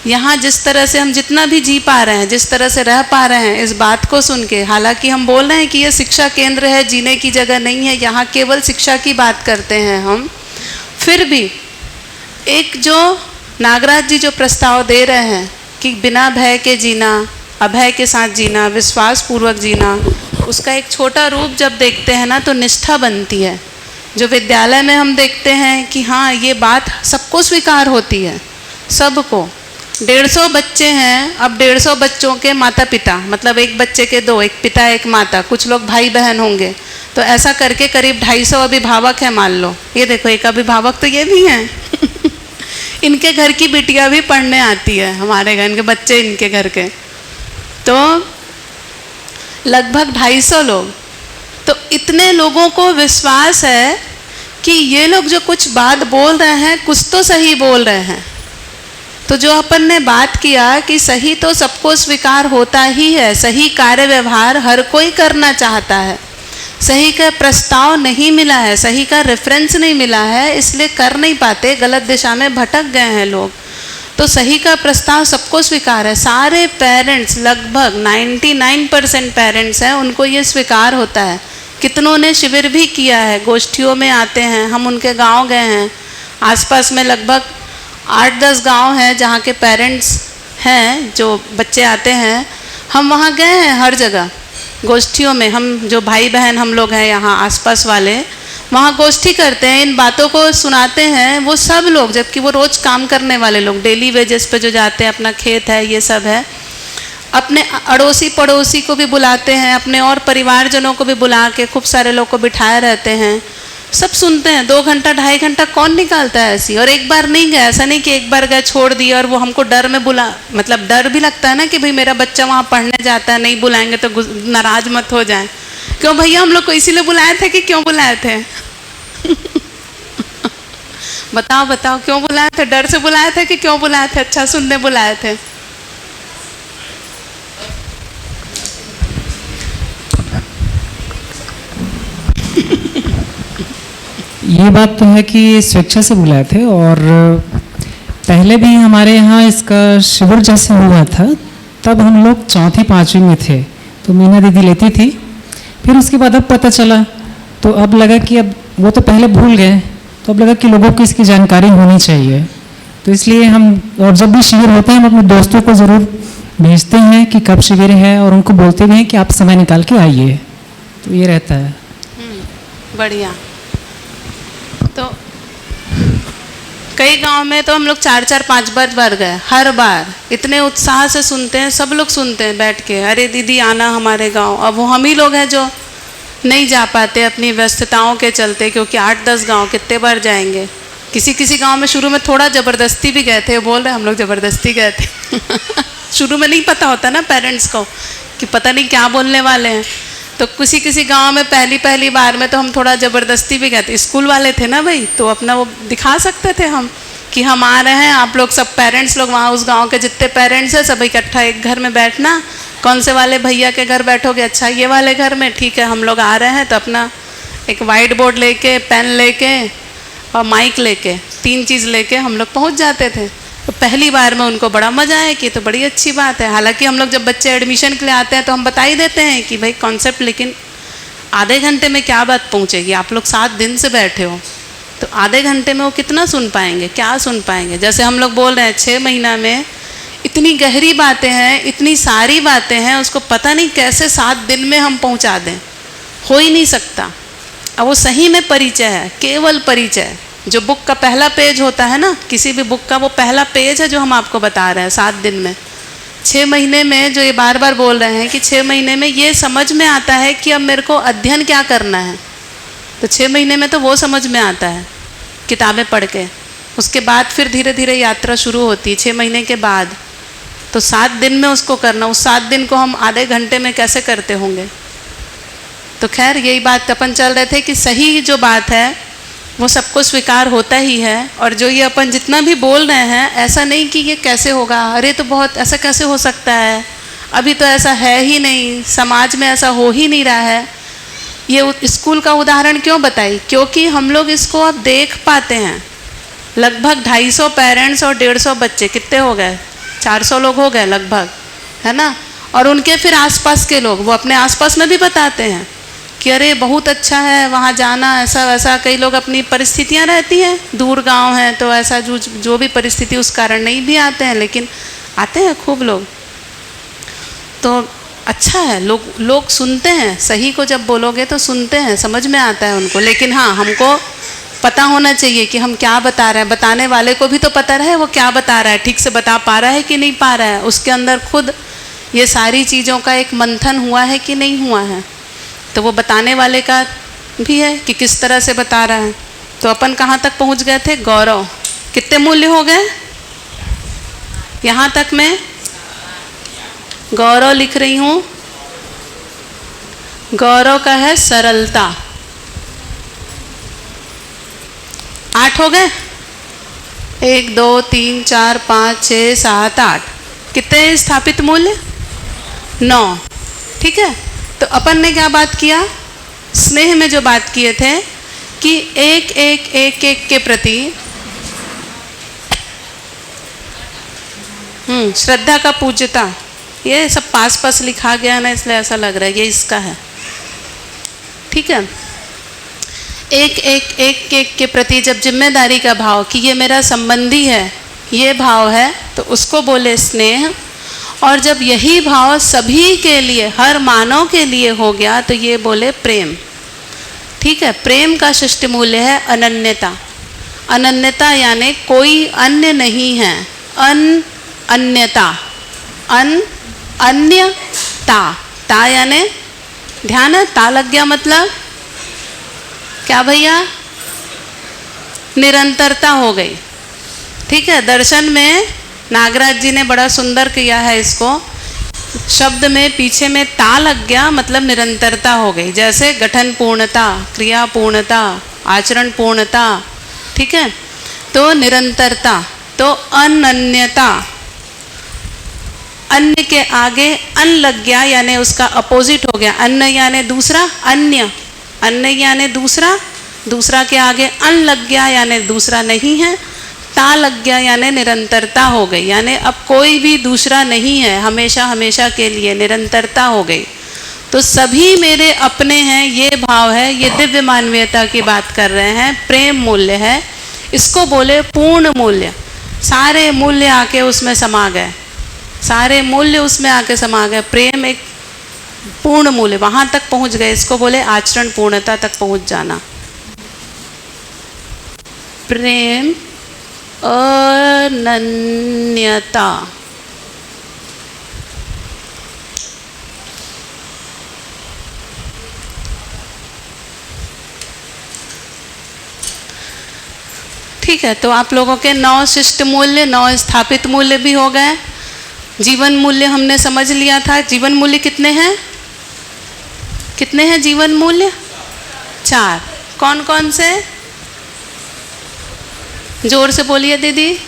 यहाँ जिस तरह से हम जितना भी जी पा रहे हैं, जिस तरह से रह पा रहे हैं, इस बात को सुन के, हालांकि हम बोल रहे हैं कि ये शिक्षा केंद्र है, जीने की जगह नहीं है, यहाँ केवल शिक्षा की बात करते हैं हम, फिर भी एक जो नागराज जी जो प्रस्ताव दे रहे हैं कि बिना भय के जीना, अभय के साथ जीना, विश्वास पूर्वक जीना, उसका एक छोटा रूप जब देखते हैं ना तो निष्ठा बनती है। जो विद्यालय में हम देखते हैं कि हाँ ये बात सबको स्वीकार होती है, सबको। 150 बच्चे हैं, अब 150 बच्चों के माता पिता, मतलब एक बच्चे के 2, एक पिता एक माता, कुछ लोग भाई बहन होंगे, तो ऐसा करके करीब 250 अभिभावक हैं मान लो। ये देखो एक अभिभावक तो ये भी हैं इनके घर की बिटिया भी पढ़ने आती है हमारे घर, इनके बच्चे इनके घर के, तो लगभग 250 लोग। तो इतने लोगों को विश्वास है कि ये लोग जो कुछ बात बोल रहे हैं कुछ तो सही बोल रहे हैं। तो जो अपन ने बात किया कि सही तो सबको स्वीकार होता ही है, सही कार्य व्यवहार हर कोई करना चाहता है, सही का प्रस्ताव नहीं मिला है, सही का रेफरेंस नहीं मिला है, इसलिए कर नहीं पाते, गलत दिशा में भटक गए हैं लोग। तो सही का प्रस्ताव सबको स्वीकार है, सारे पेरेंट्स, लगभग 99% पेरेंट्स हैं, उनको ये स्वीकार होता है। कितनों ने शिविर भी किया है, गोष्ठियों में आते हैं, हम उनके गांव गए हैं, आसपास में लगभग 8-10 गांव हैं जहाँ के पेरेंट्स हैं, जो बच्चे आते हैं, हम वहाँ गए हैं हर जगह गोष्ठियों में। हम जो भाई बहन हम लोग हैं यहाँ आसपास वाले, वहाँ गोष्ठी करते हैं, इन बातों को सुनाते हैं वो सब लोग, जबकि वो रोज़ काम करने वाले लोग, डेली वेजेस पे जो जाते हैं, अपना खेत है, ये सब है। अपने अड़ोसी पड़ोसी को भी बुलाते हैं, अपने और परिवारजनों को भी बुला के खूब सारे लोग को बिठाए रहते हैं, सब सुनते हैं। 2 घंटा 2.5 घंटा कौन निकालता है ऐसी। और एक बार नहीं गए, ऐसा नहीं कि एक बार गए छोड़ दिया, और वो हमको डर में बुला, मतलब डर भी लगता है ना कि भाई मेरा बच्चा वहाँ पढ़ने जाता है, नहीं बुलाएंगे तो नाराज मत हो जाए। क्यों भैया, हम लोग को इसीलिए बुलाए थे कि क्यों बुलाए थे बताओ बताओ, क्यों बुलाए थे? डर से बुलाए थे कि क्यों बुलाए थे? अच्छा सुनने बुलाए थे। ये बात तो है कि स्वेच्छा से बुलाए थे, और पहले भी हमारे यहाँ इसका शिविर जैसे हुआ था, तब हम लोग 4वीं-5वीं में थे, तो मीना दीदी लेती थी। फिर उसके बाद अब पता चला, तो अब लगा कि अब वो तो पहले भूल गए, तो अब लगा कि लोगों को इसकी जानकारी होनी चाहिए। तो इसलिए हम, और जब भी शिविर होते हैं, हम अपने दोस्तों को ज़रूर भेजते हैं कि कब शिविर है, और उनको बोलते भी हैं कि आप समय निकाल के आइए। तो ये रहता है। बढ़िया। तो कई गांव में तो हम लोग 4-4, 5 बार गए, हर बार इतने उत्साह से सुनते हैं, सब लोग सुनते हैं बैठ के, अरे दीदी आना हमारे गांव। अब वो हम ही लोग हैं जो नहीं जा पाते अपनी व्यस्तताओं के चलते, क्योंकि 8-10 गांव कितने बार जाएंगे। किसी किसी गांव में शुरू में थोड़ा ज़बरदस्ती भी गए थे, बोल रहे हम लोग ज़बरदस्ती गए थे शुरू में नहीं पता होता ना पेरेंट्स को कि पता नहीं क्या बोलने वाले हैं, तो किसी किसी गांव में पहली बार में तो हम थोड़ा ज़बरदस्ती भी गए थे। स्कूल वाले थे ना भाई, तो अपना वो दिखा सकते थे हम कि हम आ रहे हैं, आप लोग सब पेरेंट्स लोग वहाँ उस गांव के जितने पेरेंट्स हैं सब इकट्ठा एक घर में बैठना। कौन से वाले भैया के घर बैठोगे? अच्छा ये वाले घर में, ठीक है हम लोग आ रहे हैं। तो अपना एक वाइट बोर्ड लेके, पेन लेके और माइक लेके, 3 चीज़ लेके हम लोग पहुँच जाते थे। तो पहली बार में उनको बड़ा मज़ा आया कि तो बड़ी अच्छी बात है। हालांकि हम लोग जब बच्चे एडमिशन के लिए आते हैं तो हम बता ही देते हैं कि भाई कॉन्सेप्ट, लेकिन आधे घंटे में क्या बात पहुँचेगी? आप लोग 7 दिन से बैठे हो, तो आधे घंटे में वो कितना सुन पाएंगे, क्या सुन पाएंगे? जैसे हम लोग बोल रहे हैं 6 महीना में इतनी गहरी बातें हैं, इतनी सारी बातें हैं, उसको पता नहीं कैसे 7 दिन में हम पहुंचा दें, हो ही नहीं सकता। अब वो सही में परिचय है, केवल परिचय। जो बुक का पहला पेज होता है ना, किसी भी बुक का वो पहला पेज है जो हम आपको बता रहे हैं 7 दिन में। 6 महीने में जो ये बार बार बोल रहे हैं कि 6 महीने में ये समझ में आता है कि अब मेरे को अध्ययन क्या करना है, तो 6 महीने में तो वो समझ में आता है किताबें पढ़ के। उसके बाद फिर धीरे धीरे यात्रा शुरू होती है 6 महीने के बाद। तो 7 दिन में उसको करना, उस 7 दिन को हम आधे घंटे में कैसे करते होंगे। तो खैर यही बात अपन चल रहे थे कि सही जो बात है वो सबको स्वीकार होता ही है, और जो ये अपन जितना भी बोल रहे हैं ऐसा नहीं कि ये कैसे होगा, अरे तो बहुत ऐसा कैसे हो सकता है, अभी तो ऐसा है ही नहीं, समाज में ऐसा हो ही नहीं रहा है। ये स्कूल का उदाहरण क्यों बताई, क्योंकि हम लोग इसको अब देख पाते हैं। लगभग 250 पेरेंट्स और 150 बच्चे, कितने हो गए, 400 लोग हो गए लगभग, है ना। और उनके फिर आसपास के लोग, वो अपने आसपास में भी बताते हैं कि अरे बहुत अच्छा है वहाँ जाना, ऐसा वैसा। कई लोग अपनी परिस्थितियाँ रहती हैं, दूर गांव हैं तो ऐसा जो भी परिस्थिति उस कारण नहीं भी आते हैं, लेकिन आते हैं खूब लोग। तो अच्छा है, लोग सुनते हैं, सही को जब बोलोगे तो सुनते हैं, समझ में आता है उनको। लेकिन हाँ, हमको पता होना चाहिए कि हम क्या बता रहे हैं, बताने वाले को भी तो पता रहे वो क्या बता रहा है, ठीक से बता पा रहा है कि नहीं पा रहा है, उसके अंदर खुद ये सारी चीज़ों का एक मंथन हुआ है कि नहीं हुआ है। तो वो बताने वाले का भी है कि किस तरह से बता रहा है। तो अपन कहाँ तक पहुँच गए थे, गौरव, कितने मूल्य हो गए यहाँ तक। मैं गौरव लिख रही हूँ, गौरव का है सरलता। 8 हो गए, 1 2 3 4 5 6 7 8, कितने स्थापित मूल्य, 9। ठीक है, तो अपन ने क्या बात किया, स्नेह में जो बात किए थे कि एक एक एक एक के प्रति श्रद्धा का पूज्यता, ये सब पास लिखा गया ना, इसलिए ऐसा लग रहा है ये इसका है। ठीक है, एक एक एक एक के प्रति जब जिम्मेदारी का भाव कि ये मेरा संबंधी है, ये भाव है, तो उसको बोले स्नेह। और जब यही भाव सभी के लिए, हर मानव के लिए हो गया, तो ये बोले प्रेम। ठीक है, प्रेम का शिष्ट मूल्य है अनन्यता। अनन्यता यानी कोई अन्य नहीं है, अन्यता, अन्यता, ता यानी ध्यान है, ता लग गया मतलब क्या भैया, निरंतरता हो गई। ठीक है, दर्शन में नागराज जी ने बड़ा सुंदर किया है इसको, शब्द में पीछे में ता लग गया मतलब निरंतरता हो गई। जैसे गठन पूर्णता, क्रिया पूर्णता, आचरण पूर्णता। ठीक है, तो निरंतरता, तो अनन्यता, अन्य के आगे अन लग गया यानी उसका अपोजिट हो गया। अन्न यानी दूसरा, अन्य, अन्य यानी दूसरा, दूसरा के आगे अन लग गया यानी दूसरा नहीं है। ता लग गया यानी निरंतरता हो गई, यानी अब कोई भी दूसरा नहीं है, हमेशा हमेशा के लिए निरंतरता हो गई। तो सभी मेरे अपने हैं, ये भाव है, ये दिव्य मानवीयता की बात कर रहे हैं, प्रेम मूल्य है। इसको बोले पूर्ण मूल्य। सारे मूल्य आके उसमें समा गए, सारे मूल्य उसमें आके समा गए। प्रेम एक पूर्ण मूल्य, वहाँ तक पहुँच गए, इसको बोले आचरण पूर्णता तक पहुँच जाना। प्रेम अनन्यता। ठीक है, तो आप लोगों के 9 शिष्ट मूल्य, 9 स्थापित मूल्य भी हो गए। जीवन मूल्य हमने समझ लिया था। जीवन मूल्य कितने हैं, कितने हैं जीवन मूल्य? 4। कौन कौन से, जोर से बोलिए दीदी।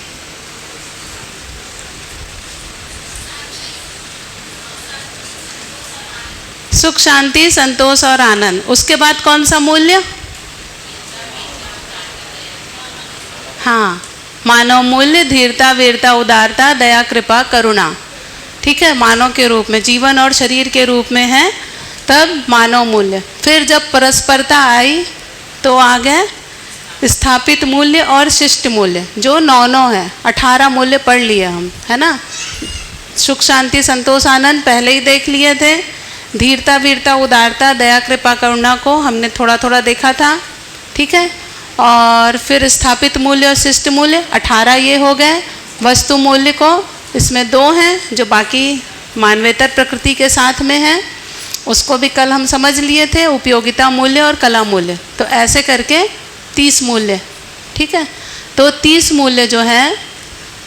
सुख, शांति, संतोष और आनंद। उसके बाद कौन सा मूल्य? हाँ, मानव मूल्य, धीरता, वीरता, उदारता, दया, कृपा, करुणा। ठीक है, मानव के रूप में, जीवन और शरीर के रूप में है, तब मानव मूल्य। फिर जब परस्परता आई तो आ गए स्थापित मूल्य और शिष्ट मूल्य, जो 9 है। 18 मूल्य पढ़ लिए हम, है ना। सुख, शांति, संतोष, आनंद पहले ही देख लिए थे। धीरता, वीरता, उदारता, दया, कृपा, करुणा को हमने थोड़ा थोड़ा देखा था। ठीक है, और फिर स्थापित मूल्य और शिष्ट मूल्य 18 ये हो गए। वस्तु मूल्य को इसमें 2 हैं जो बाकी मानवेतर प्रकृति के साथ में है। उसको भी कल हम समझ लिए थे, उपयोगिता मूल्य और कला मूल्य। तो ऐसे करके 30 मूल्य, ठीक है। तो 30 मूल्य जो है,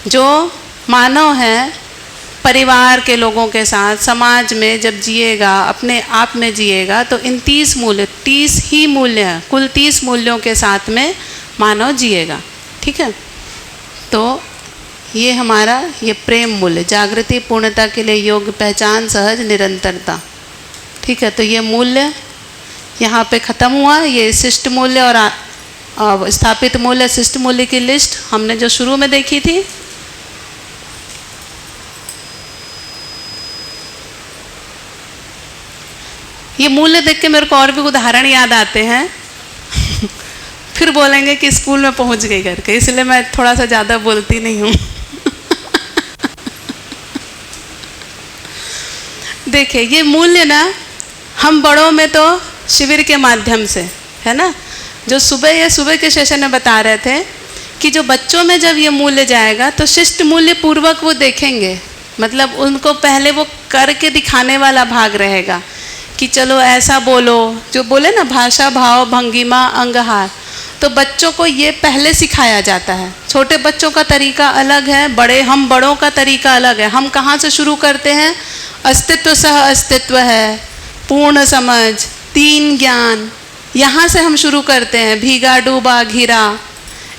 जो मानव है परिवार के लोगों के साथ समाज में जब जिएगा, अपने आप में जिएगा, तो इन 30 मूल्य, 30 ही मूल्य हैं, कुल 30 मूल्यों के साथ में मानव जिएगा, ठीक है। तो ये हमारा ये प्रेम मूल्य, जागृति, पूर्णता के लिए योग्य, पहचान, सहज, निरंतरता, ठीक है। तो ये मूल्य यहाँ पे ख़त्म हुआ। ये शिष्ट मूल्य और स्थापित मूल्य, शिष्ट मूल्य की लिस्ट हमने जो शुरू में देखी थी। ये मूल्य देख के मेरे को और भी उदाहरण याद आते हैं फिर बोलेंगे कि स्कूल में पहुंच गई करके, इसलिए मैं थोड़ा सा ज़्यादा बोलती नहीं हूँ देखिए ये मूल्य ना, हम बड़ों में तो शिविर के माध्यम से, है ना, जो सुबह के सेशन में बता रहे थे कि जो बच्चों में जब ये मूल्य जाएगा तो शिष्ट मूल्य पूर्वक वो देखेंगे, मतलब उनको पहले वो करके दिखाने वाला भाग रहेगा कि चलो ऐसा बोलो, जो बोले ना भाषा, भाव, भंगिमा, अंगहार, तो बच्चों को ये पहले सिखाया जाता है। छोटे बच्चों का तरीका अलग है, हम बड़ों का तरीका अलग है। हम कहाँ से शुरू करते हैं? अस्तित्व सह अस्तित्व है, पूर्ण समझ, 3 ज्ञान, यहाँ से हम शुरू करते हैं। भीगा डूबा घिरा,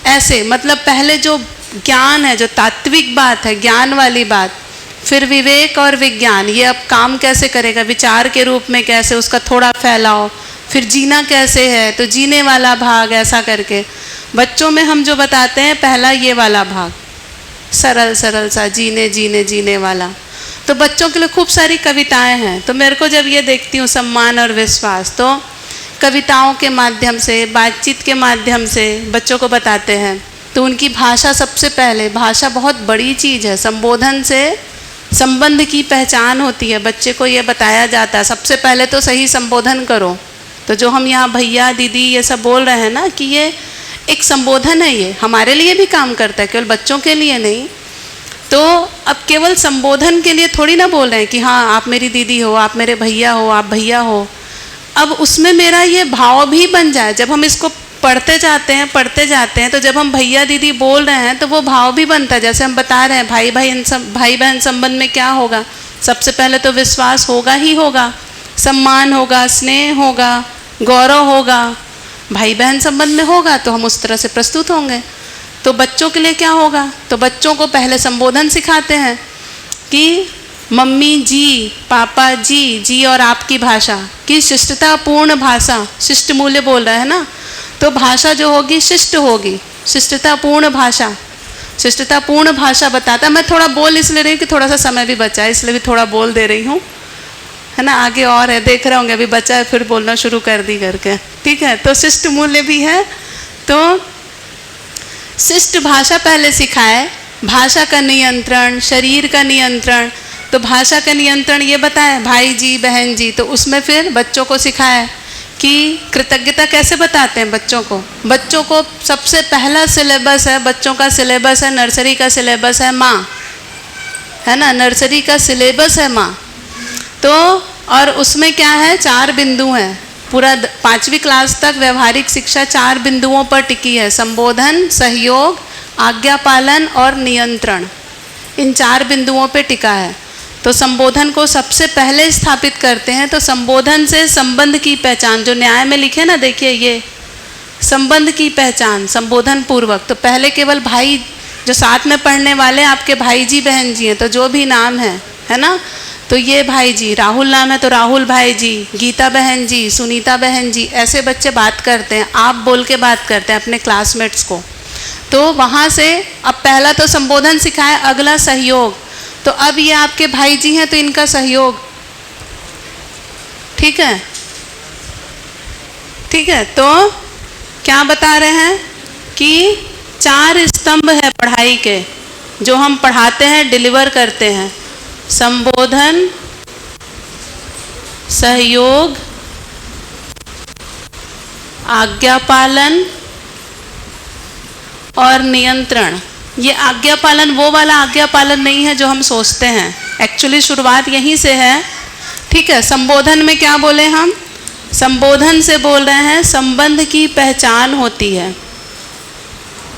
ऐसे, मतलब पहले जो ज्ञान है, जो तात्विक बात है, ज्ञान वाली बात, फिर विवेक और विज्ञान, ये अब काम कैसे करेगा, विचार के रूप में कैसे उसका थोड़ा फैलाओ, फिर जीना कैसे है, तो जीने वाला भाग, ऐसा करके बच्चों में हम जो बताते हैं पहला ये वाला भाग, सरल सरल सा जीने वाला। तो बच्चों के लिए खूब सारी कविताएं हैं। तो मेरे को जब ये देखती हूँ सम्मान और विश्वास, तो कविताओं के माध्यम से, बातचीत के माध्यम से बच्चों को बताते हैं। तो उनकी भाषा, सबसे पहले भाषा बहुत बड़ी चीज़ है। संबोधन से संबंध की पहचान होती है, बच्चे को ये बताया जाता है। सबसे पहले तो सही संबोधन करो। तो जो हम यहाँ भैया दीदी ये सब बोल रहे हैं ना, कि ये एक संबोधन है, ये हमारे लिए भी काम करता है, केवल बच्चों के लिए नहीं। तो अब केवल संबोधन के लिए थोड़ी ना बोल रहे हैं कि हाँ आप मेरी दीदी हो, आप मेरे भैया हो, आप भैया हो। अब उसमें मेरा ये भाव भी बन जाए। जब हम इसको पढ़ते जाते हैं, तो जब हम भैया दीदी बोल रहे हैं तो वो भाव भी बनता है। जैसे हम बता रहे हैं भाई बहन संबंध में क्या होगा, सबसे पहले तो विश्वास होगा ही होगा, सम्मान होगा, स्नेह होगा, गौरव होगा, भाई बहन संबंध में होगा तो हम उस तरह से प्रस्तुत होंगे। तो बच्चों के लिए क्या होगा, तो बच्चों को पहले संबोधन सिखाते हैं कि मम्मी जी, पापा जी, जी और आपकी भाषा की शिष्टतापूर्ण भाषा, शिष्ट मूल्य बोल रहा है ना, तो भाषा जो होगी शिष्ट होगी, शिष्टतापूर्ण भाषा, शिष्टतापूर्ण भाषा बताता। मैं थोड़ा बोल इसलिए रही हूँ कि थोड़ा सा समय भी बचा है, इसलिए भी थोड़ा बोल दे रही हूँ, है ना। आगे और है, देख रहे होंगे, अभी बचा है, फिर बोलना शुरू कर दी करके, ठीक है। तो शिष्ट मूल्य भी है। तो शिष्ट भाषा पहले सिखाए, भाषा का नियंत्रण, शरीर का नियंत्रण। तो भाषा का नियंत्रण ये बताए, भाई जी बहन जी। तो उसमें फिर बच्चों को सिखाए कि कृतज्ञता कैसे बताते हैं बच्चों को। बच्चों को सबसे पहला सिलेबस है, बच्चों का सिलेबस है, नर्सरी का सिलेबस है माँ, है ना, नर्सरी का सिलेबस है माँ। तो और उसमें क्या है, 4 बिंदु हैं। पूरा 5वीं क्लास तक व्यवहारिक शिक्षा 4 बिंदुओं पर टिकी है, संबोधन, सहयोग, आज्ञा पालन और नियंत्रण। इन 4 बिंदुओं पे टिका है। तो संबोधन को सबसे पहले स्थापित करते हैं। तो संबोधन से संबंध की पहचान, जो न्याय में लिखे ना, देखिए ये संबंध की पहचान संबोधन पूर्वक। तो पहले केवल भाई, जो साथ में पढ़ने वाले आपके भाई जी बहन जी हैं, तो जो भी नाम है ना, तो ये भाई जी, राहुल नाम है तो राहुल भाई जी, गीता बहन जी, सुनीता बहन जी, ऐसे बच्चे बात करते हैं, आप बोल के बात करते हैं अपने क्लासमेट्स को। तो वहाँ से अब पहला तो संबोधन सिखाया, अगला सहयोग। तो अब ये आपके भाई जी हैं तो इनका सहयोग, ठीक है, ठीक है। तो क्या बता रहे हैं कि 4 स्तंभ है पढ़ाई के, जो हम पढ़ाते हैं, डिलीवर करते हैं। संबोधन, सहयोग, आज्ञा पालन और नियंत्रण। ये आज्ञा पालन वो वाला आज्ञा पालन नहीं है जो हम सोचते हैं। एक्चुअली शुरुआत यहीं से है। ठीक है। संबोधन में क्या बोले हम? संबोधन से बोल रहे हैं संबंध की पहचान होती है,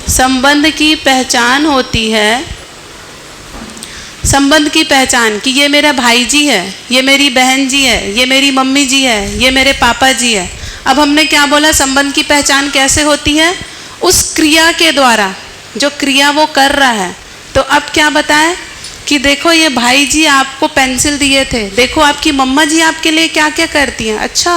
संबंध की पहचान होती है, संबंध की पहचान कि ये मेरा भाई जी है, ये मेरी बहन जी है, ये मेरी मम्मी जी है, ये मेरे पापा जी है। अब हमने क्या बोला? संबंध की पहचान कैसे होती है? उस क्रिया के द्वारा, जो क्रिया वो कर रहा है। तो अब क्या बताएं कि देखो ये भाई जी आपको पेंसिल दिए थे, देखो आपकी मम्मा जी आपके लिए क्या क्या करती हैं। अच्छा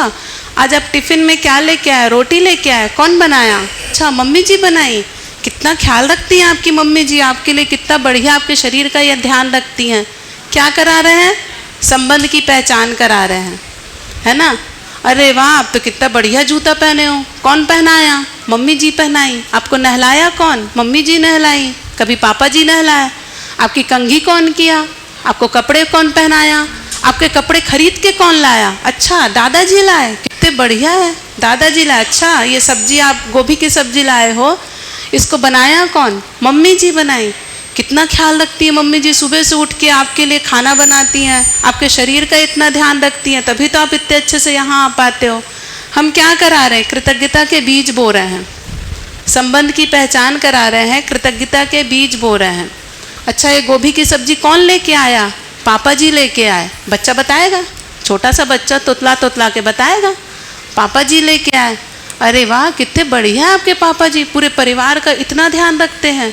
आज आप टिफ़िन में क्या लेके आए? रोटी लेके आए। कौन बनाया? अच्छा मम्मी जी बनाई। कितना ख्याल रखती हैं आपकी मम्मी जी आपके लिए, कितना बढ़िया आपके शरीर का ये ध्यान रखती हैं। क्या करा रहे हैं? संबंध की पहचान करा रहे हैं, है ना। अरे वाह आप तो कितना बढ़िया जूता पहने हो। कौन पहनाया? मम्मी जी पहनाई। आपको नहलाया कौन? मम्मी जी नहलाई। कभी पापा जी नहलाए। आपकी कंघी कौन किया? आपको कपड़े कौन पहनाया? आपके कपड़े खरीद के कौन लाया? अच्छा दादाजी लाए। कितने बढ़िया है, दादाजी लाए। अच्छा ये सब्जी आप गोभी की सब्जी लाए हो, इसको बनाया कौन? मम्मी जी बनाई। कितना ख्याल रखती है मम्मी जी, सुबह से उठ के आपके लिए खाना बनाती हैं, आपके शरीर का इतना ध्यान रखती हैं, तभी तो आप इतने अच्छे से यहाँ आ पाते हो। हम क्या करा रहे हैं? कृतज्ञता के बीज बो रहे हैं, संबंध की पहचान करा रहे हैं, कृतज्ञता के बीज बो रहे हैं। अच्छा ये गोभी की सब्जी कौन लेके आया? पापा जी लेके आए। बच्चा बताएगा, छोटा सा बच्चा तोतला तोतला के बताएगा पापा जी लेके आए। अरे वाह कितने बढ़िया आपके पापा जी, पूरे परिवार का इतना ध्यान रखते हैं।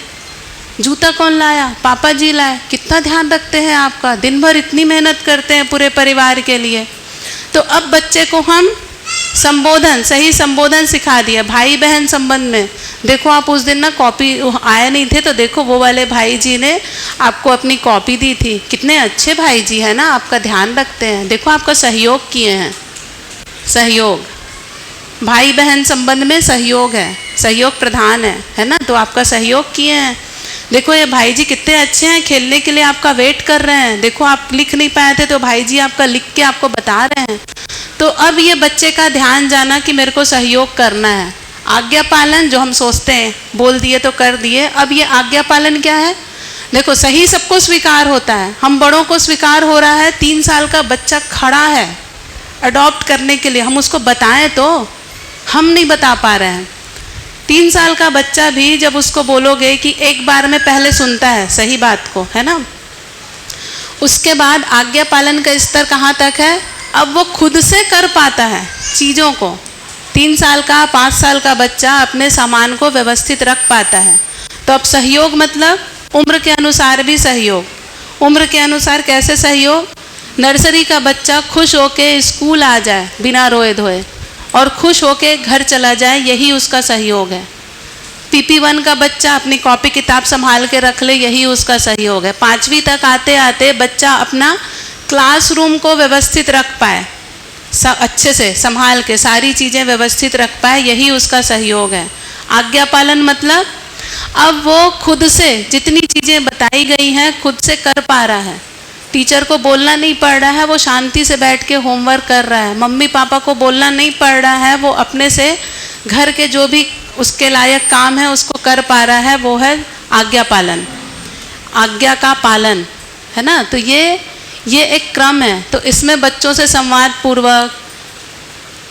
जूता कौन लाया? पापा जी लाए। कितना ध्यान रखते हैं आपका, दिन भर इतनी मेहनत करते हैं पूरे परिवार के लिए। तो अब बच्चे को हम संबोधन, सही संबोधन सिखा दिया भाई बहन संबंध में। देखो आप उस दिन ना कॉपी आए नहीं थे, तो देखो वो वाले भाई जी ने आपको अपनी कॉपी दी थी। कितने अच्छे भाई जी है ना, आपका ध्यान रखते हैं। देखो आपका सहयोग किए हैं। सहयोग, भाई बहन संबंध में सहयोग है, सहयोग प्रधान है ना। तो आपका सहयोग किए हैं। देखो ये भाई जी कितने अच्छे हैं, खेलने के लिए आपका वेट कर रहे हैं। देखो आप लिख नहीं पाए थे तो भाई जी आपका लिख के आपको बता रहे हैं। तो अब ये बच्चे का ध्यान जाना कि मेरे को सहयोग करना है। आज्ञा पालन, जो हम सोचते हैं बोल दिए तो कर दिए, अब ये आज्ञा पालन क्या है? देखो सही सबको स्वीकार होता है, हम बड़ों को स्वीकार हो रहा है। 3 साल का बच्चा खड़ा है अडॉप्ट करने के लिए, हम उसको बताएं तो हम नहीं बता पा रहे हैं। 3 साल का बच्चा भी जब उसको बोलोगे कि एक बार में पहले सुनता है सही बात को, है ना। उसके बाद आज्ञा पालन का स्तर कहाँ तक है? अब वो खुद से कर पाता है चीज़ों को। 3 साल का 5 साल का बच्चा अपने सामान को व्यवस्थित रख पाता है। तो अब सहयोग मतलब उम्र के अनुसार भी सहयोग। उम्र के अनुसार कैसे सहयोग? नर्सरी का बच्चा खुश होके स्कूल आ जाए बिना रोए धोए और खुश होके घर चला जाए, यही उसका सहयोग है। PP1 का बच्चा अपनी कॉपी किताब संभाल के रख ले, यही उसका सहयोग है। 5वीं तक आते आते बच्चा अपना क्लासरूम को व्यवस्थित रख पाए, अच्छे से संभाल के सारी चीज़ें व्यवस्थित रख पाए, यही उसका सहयोग है। आज्ञा पालन मतलब अब वो खुद से जितनी चीज़ें बताई गई हैं खुद से कर पा रहा है। टीचर को बोलना नहीं पड़ रहा है, वो शांति से बैठ के होमवर्क कर रहा है। मम्मी पापा को बोलना नहीं पड़ रहा है, वो अपने से घर के जो भी उसके लायक काम है उसको कर पा रहा है, वो है आज्ञा पालन, आज्ञा का पालन, है ना। तो ये एक क्रम है। तो इसमें बच्चों से संवाद पूर्वक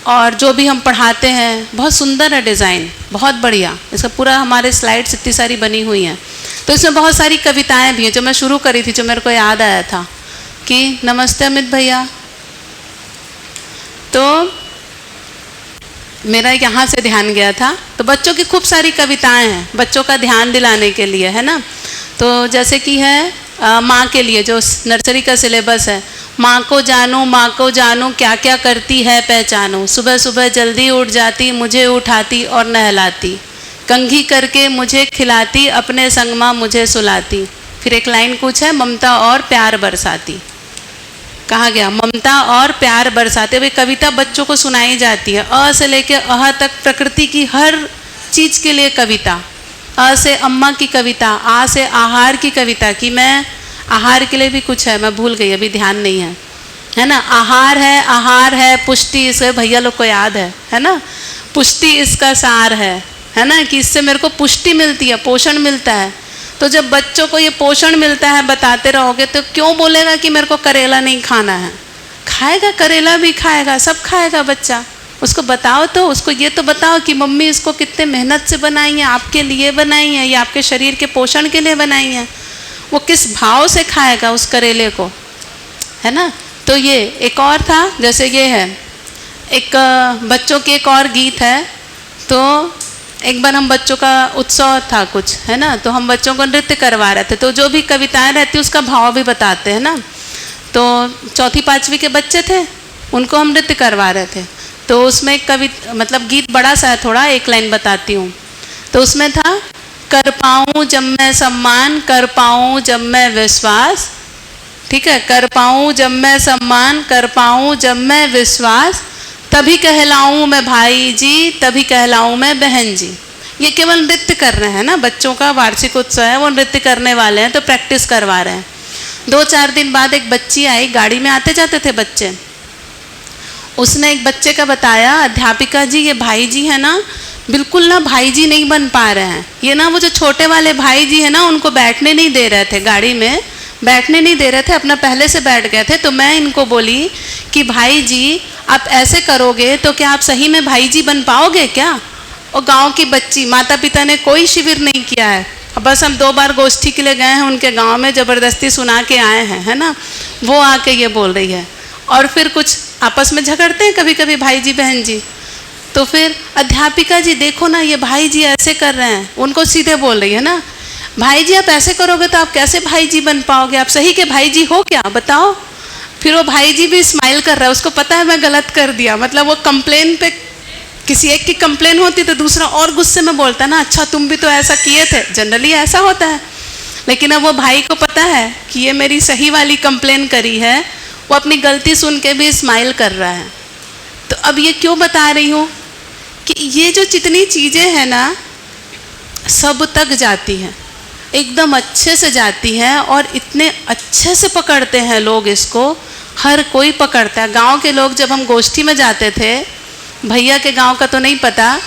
और जो भी हम पढ़ाते हैं, बहुत सुंदर है डिज़ाइन, बहुत बढ़िया। इसका पूरा हमारे स्लाइड्स इतनी सारी बनी हुई हैं। तो इसमें बहुत सारी कविताएं भी हैं जो मैं शुरू करी थी, जो मेरे को याद आया था कि नमस्ते अमित भैया। तो मेरा यहाँ से ध्यान गया था। तो बच्चों की खूब सारी कविताएं हैं बच्चों का ध्यान दिलाने के लिए, है ना। तो जैसे कि है माँ के लिए, जो नर्सरी का सिलेबस है, माँ को जानूँ क्या क्या करती है पहचानूँ, सुबह सुबह जल्दी उठ जाती, मुझे उठाती और नहलाती, कंघी करके मुझे खिलाती, अपने संग माँ मुझे सुलाती। फिर एक लाइन कुछ है, ममता और प्यार बरसाती। कहा गया ममता और प्यार बरसाते हुए कविता बच्चों को सुनाई जाती है। अ से लेके अह तक प्रकृति की हर चीज़ के लिए कविता। अ से अम्मा की कविता, आ से आहार की कविता, कि मैं आहार के लिए भी कुछ है, मैं भूल गई, अभी ध्यान नहीं है ना। आहार है, पुष्टि, इसे भैया लोग को याद है ना। पुष्टि इसका सार है ना, कि इससे मेरे को पुष्टि मिलती है, पोषण मिलता है। तो जब बच्चों को ये पोषण मिलता है बताते रहोगे तो क्यों बोलेगा कि मेरे को करेला नहीं खाना है, खाएगा, करेला भी खाएगा, सब खाएगा बच्चा। उसको बताओ तो, उसको ये तो बताओ कि मम्मी इसको कितने मेहनत से बनाई है, आपके लिए बनाई है, या आपके शरीर के पोषण के लिए बनाई है। वो किस भाव से खाएगा उस करेले को, है ना। तो ये एक और था, जैसे ये है एक बच्चों की एक और गीत है। तो एक बार हम बच्चों का उत्सव था कुछ, है ना, तो हम बच्चों को नृत्य करवा रहे थे। तो जो भी कविताएं रहती उसका भाव भी बताते हैं ना। तो चौथी पाँचवीं के बच्चे थे, उनको हम नृत्य करवा रहे थे। तो उसमें एक मतलब गीत बड़ा सा है थोड़ा, एक लाइन बताती हूँ। तो उसमें था, कर पाऊँ जब मैं सम्मान, कर पाऊँ जब मैं विश्वास, ठीक है, कर पाऊँ जब मैं सम्मान, कर पाऊँ जब मैं विश्वास, तभी कहलाऊँ मैं भाई जी, तभी कहलाऊँ मैं बहन जी। ये केवल नृत्य कर रहे हैं ना, बच्चों का वार्षिक उत्सव है, वो नृत्य करने वाले हैं, तो प्रैक्टिस करवा रहे हैं। 2-4 दिन बाद एक बच्ची आई, गाड़ी में आते जाते थे बच्चे। उसने एक बच्चे का बताया, अध्यापिका जी ये भाई जी है ना, बिल्कुल ना भाई जी नहीं बन पा रहे हैं। ये ना वो जो छोटे वाले भाई जी है ना, उनको बैठने नहीं दे रहे थे, गाड़ी में बैठने नहीं दे रहे थे, अपना पहले से बैठ गए थे। तो मैं इनको बोली कि भाई जी आप ऐसे करोगे तो क्या आप सही में भाई जी बन पाओगे क्या? और गांव की बच्ची, माता पिता ने कोई शिविर नहीं किया है, बस हम 2 बार गोष्ठी के लिए गए हैं उनके गांव में, ज़बरदस्ती सुना के आए हैं, है ना। वो आके ये बोल रही है, और फिर कुछ आपस में झगड़ते हैं कभी कभी भाई जी बहन जी। तो फिर अध्यापिका जी देखो ना, ये भाई जी ऐसे कर रहे हैं, उनको सीधे बोल रही है ना, भाई जी आप ऐसे करोगे तो आप कैसे भाई जी बन पाओगे, आप सही के भाई जी हो क्या, बताओ। फिर वो भाई जी भी स्माइल कर रहा है, उसको पता है मैं गलत कर दिया। मतलब वो कंप्लेन पे, किसी एक की कंप्लेन होती तो दूसरा और गुस्से में बोलता ना, अच्छा तुम भी तो ऐसा किए थे, जनरली ऐसा होता है। लेकिन अब वो भाई को पता है कि ये मेरी सही वाली कंप्लेन करी है, वो अपनी गलती सुन के भी स्माइल कर रहा है। तो अब ये क्यों बता रही हूँ कि ये जो जितनी चीज़ें हैं ना, सब तक जाती हैं, एकदम अच्छे से जाती है, और इतने अच्छे से पकड़ते हैं लोग इसको, हर कोई पकड़ता है। गांव के लोग जब हम गोष्ठी में जाते थे, भैया के गांव का तो नहीं पता,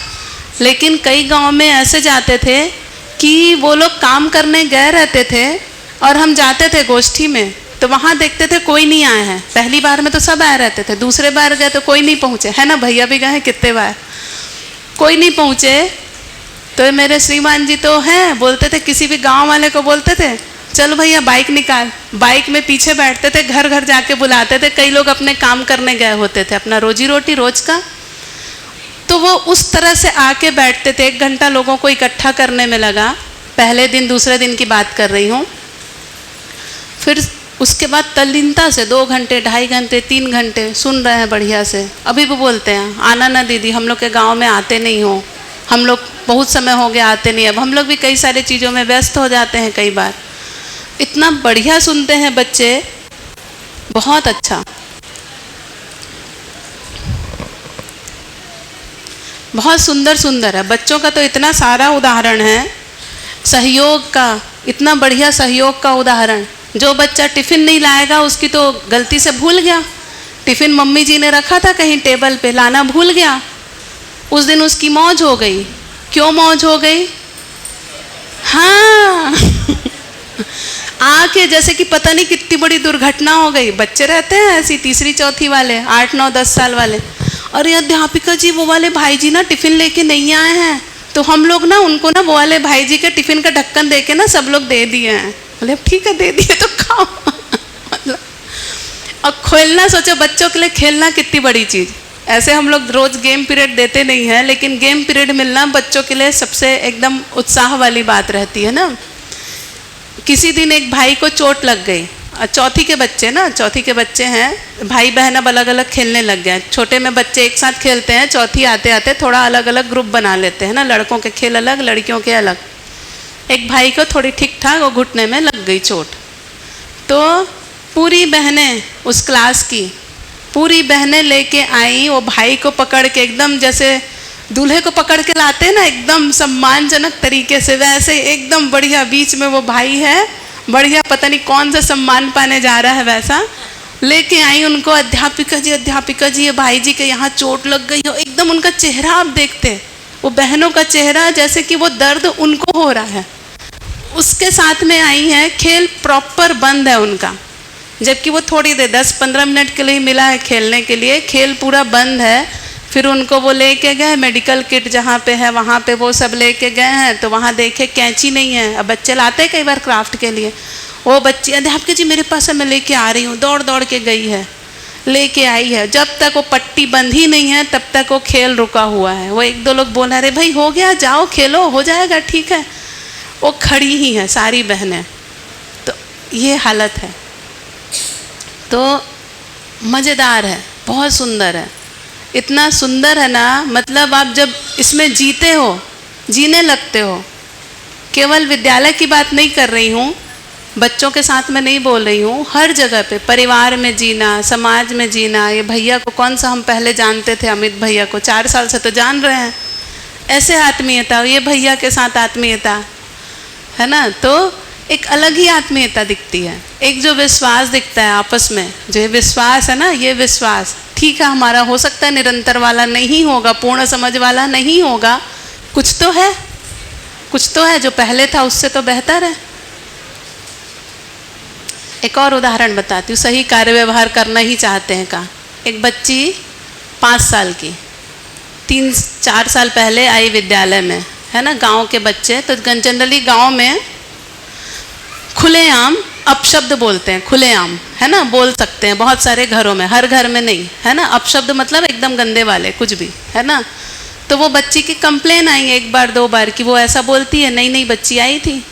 लेकिन कई गांव में ऐसे जाते थे कि वो लोग काम करने गए रहते थे और हम जाते थे गोष्ठी में, तो वहाँ देखते थे कोई नहीं आए हैं। पहली बार में तो सब आए रहते थे, दूसरे बार गए तो कोई नहीं पहुँचे, है ना, भैया भी गए हैं कितने बार, कोई नहीं पहुँचे। तो मेरे श्रीमान जी तो हैं, बोलते थे, किसी भी गांव वाले को बोलते थे, चलो भैया बाइक निकाल, बाइक में पीछे बैठते थे, घर घर जाके बुलाते थे। कई लोग अपने काम करने गए होते थे, अपना रोजी रोटी रोज का, तो वो उस तरह से आके बैठते थे। 1 घंटा लोगों को इकट्ठा करने में लगा, पहले दिन दूसरे दिन की बात कर रही हूँ। फिर उसके बाद तल्लीनता से 2 घंटे 2.5 घंटे 3 घंटे सुन रहे हैं बढ़िया से। अभी भी बोलते हैं, आना ना दीदी, हम लोग के गाँव में आते नहीं हो, हम लोग बहुत समय हो गया आते नहीं। अब हम लोग भी कई सारी चीज़ों में व्यस्त हो जाते हैं कई बार। इतना बढ़िया सुनते हैं बच्चे, बहुत अच्छा, बहुत सुंदर सुंदर है। बच्चों का तो इतना सारा उदाहरण है, सहयोग का, इतना बढ़िया सहयोग का उदाहरण। जो बच्चा टिफ़िन नहीं लाएगा उसकी तो गलती से भूल गया, टिफ़िन मम्मी जी ने रखा था कहीं टेबल पे, लाना भूल गया, उस दिन उसकी मौज हो गई। क्यों मौज हो गई? हाँ आके जैसे कि पता नहीं कितनी बड़ी दुर्घटना हो गई। बच्चे रहते हैं ऐसी 3री 4थी वाले, 8, 9, 10 साल वाले, अरे अध्यापिका जी वो वाले भाई जी ना टिफ़िन लेके नहीं आए हैं, तो हम लोग ना उनको ना वो वाले भाई जी के टिफ़िन का ढक्कन दे के ना सब लोग दे दिए हैं। बोले ठीक है दे दिए तो खाओ मतलब, और खेलना, सोचो बच्चों के लिए खेलना कितनी बड़ी चीज़। ऐसे हम लोग रोज़ गेम पीरियड देते नहीं हैं, लेकिन गेम पीरियड मिलना बच्चों के लिए सबसे एकदम उत्साह वाली बात रहती है ना। किसी दिन एक भाई को चोट लग गई, 4थी के बच्चे ना, 4थी के बच्चे हैं, भाई बहन अब अलग अलग खेलने लग गए। छोटे में बच्चे एक साथ खेलते हैं, 4थी आते आते थोड़ा अलग अलग ग्रुप बना लेते हैं ना, लड़कों के खेल अलग, लड़कियों के अलग। एक भाई को थोड़ी ठीक ठाक वो घुटने में लग गई चोट, तो पूरी बहनें उस क्लास की पूरी बहनें लेके आई, वो भाई को पकड़ के एकदम जैसे दूल्हे को पकड़ के लाते हैं ना एकदम सम्मानजनक तरीके से, वैसे एकदम बढ़िया बीच में वो भाई है, बढ़िया पता नहीं कौन सा सम्मान पाने जा रहा है वैसा लेके आई उनको। अध्यापिका जी ये भाई जी के यहाँ चोट लग गई हो। एकदम उनका चेहरा आप देखते, वो बहनों का चेहरा जैसे कि वो दर्द उनको हो रहा है। उसके साथ में आई हैं, खेल प्रॉपर बंद है उनका, जबकि वो थोड़ी देर 10-15 मिनट के लिए मिला है खेलने के लिए, खेल पूरा बंद है। फिर उनको वो लेके गए मेडिकल किट जहाँ पे है वहाँ पे वो सब लेके गए हैं, तो वहाँ देखे कैंची नहीं है। अब बच्चे लाते हैं कई बार क्राफ्ट के लिए, वो बच्ची अध्यापक जी मेरे पास है मैं लेके आ रही हूँ, दौड़ दौड़ के गई है, लेके आई है। जब तक वो पट्टी बंद ही नहीं है तब तक वो खेल रुका हुआ है। वो 1-2 लोग बोला अरे भाई हो गया, जाओ खेलो, हो जाएगा ठीक है। वो खड़ी ही है सारी बहनें। तो ये हालत है। तो मज़ेदार है, बहुत सुंदर है, इतना सुंदर है ना, मतलब आप जब इसमें जीते हो, जीने लगते हो। केवल विद्यालय की बात नहीं कर रही हूँ, बच्चों के साथ में नहीं बोल रही हूँ, हर जगह पे परिवार में जीना, समाज में जीना। ये भैया को कौन सा हम पहले जानते थे, अमित भैया को 4 साल से तो जान रहे हैं, ऐसे आत्मीयता, ये भैया के साथ आत्मीयता है ना, तो एक अलग ही आत्मीयता दिखती है। एक जो विश्वास दिखता है आपस में, जो ये विश्वास है ना, ये विश्वास ठीक है हमारा हो सकता है निरंतर वाला नहीं होगा, पूर्ण समझ वाला नहीं होगा, कुछ तो है, कुछ तो है जो पहले था उससे तो बेहतर है। एक और उदाहरण बताती हूँ, सही कार्य व्यवहार करना ही चाहते हैं का। एक बच्ची 5 साल की 3-4 साल पहले आई विद्यालय में, है ना, गांव के बच्चे। तो जनरली गांव में खुलेआम अपशब्द बोलते हैं, खुलेआम है ना, बोल सकते हैं बहुत सारे घरों में, हर घर में नहीं, है ना। अपशब्द मतलब एकदम गंदे वाले कुछ भी, है ना। तो वो बच्ची की कंप्लेन आई 1 बार 2 बार कि वो ऐसा बोलती है। नई बच्ची आई थी,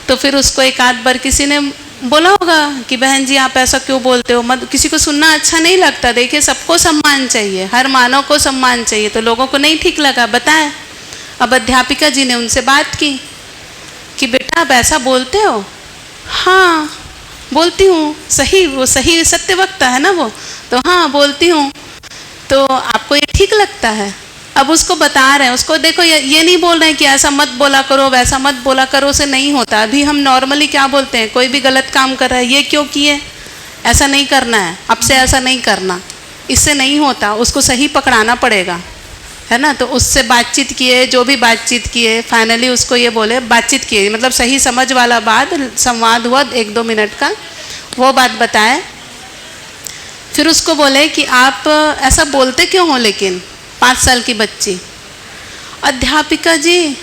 तो फिर उसको 1-8 बार किसी ने बोला होगा कि बहन जी आप ऐसा क्यों बोलते हो, मत, किसी को सुनना अच्छा नहीं लगता। देखिए सबको सम्मान चाहिए, हर मानव को सम्मान चाहिए, तो लोगों को नहीं ठीक लगा, बताएं। अब अध्यापिका जी ने उनसे बात की कि बेटा आप ऐसा बोलते हो? हाँ बोलती हूँ, सही, वो सही सत्य वक्ता है ना वो, तो हाँ बोलती हूँ। तो आपको ये ठीक लगता है? अब उसको बता रहे हैं, उसको देखो ये नहीं बोल रहे हैं कि ऐसा मत बोला करो, वैसा मत बोला करो, से नहीं होता। अभी हम नॉर्मली क्या बोलते हैं, कोई भी गलत काम कर रहा है, ये क्यों किए, ऐसा नहीं करना है, अब से ऐसा नहीं करना, इससे नहीं होता, उसको सही पकड़ाना पड़ेगा, है ना। तो उससे बातचीत किए, जो भी बातचीत किए, फाइनली उसको ये बोले, बातचीत किए मतलब सही समझ वाला बात, संवाद हुआ 1-2 मिनट का, वो बात बताए। फिर उसको बोले कि आप ऐसा बोलते क्यों हो, लेकिन 5 साल की बच्ची, अध्यापिका जी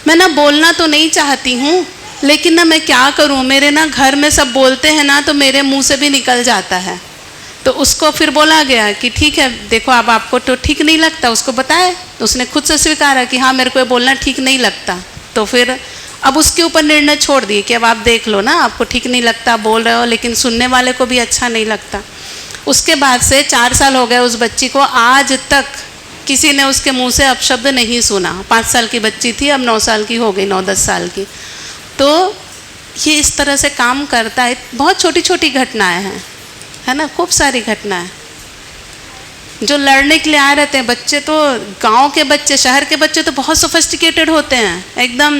मैं ना बोलना तो नहीं चाहती हूँ, लेकिन ना मैं क्या करूँ, मेरे ना घर में सब बोलते हैं ना, तो मेरे मुंह से भी निकल जाता है। तो उसको फिर बोला गया कि ठीक है देखो अब आपको तो ठीक नहीं लगता, उसको बताए, तो उसने खुद से स्वीकारा कि हाँ मेरे को ये बोलना ठीक नहीं लगता। तो फिर अब उसके ऊपर निर्णय छोड़ दिए कि अब आप देख लो ना, आपको ठीक नहीं लगता, बोल रहे हो, लेकिन सुनने वाले को भी अच्छा नहीं लगता। उसके बाद से 4 साल हो गए उस बच्ची को, आज तक किसी ने उसके मुंह से अपशब्द नहीं सुना। 5 साल की बच्ची थी, अब 9 साल की हो गई, 9-10 साल की। तो ये इस तरह से काम करता है। बहुत छोटी छोटी घटनाएं हैं, है ना, खूब सारी घटनाएं जो लड़ने के लिए आए रहते हैं बच्चे। तो गांव के बच्चे, शहर के बच्चे तो बहुत सोफिस्टिकेटेड होते हैं, एकदम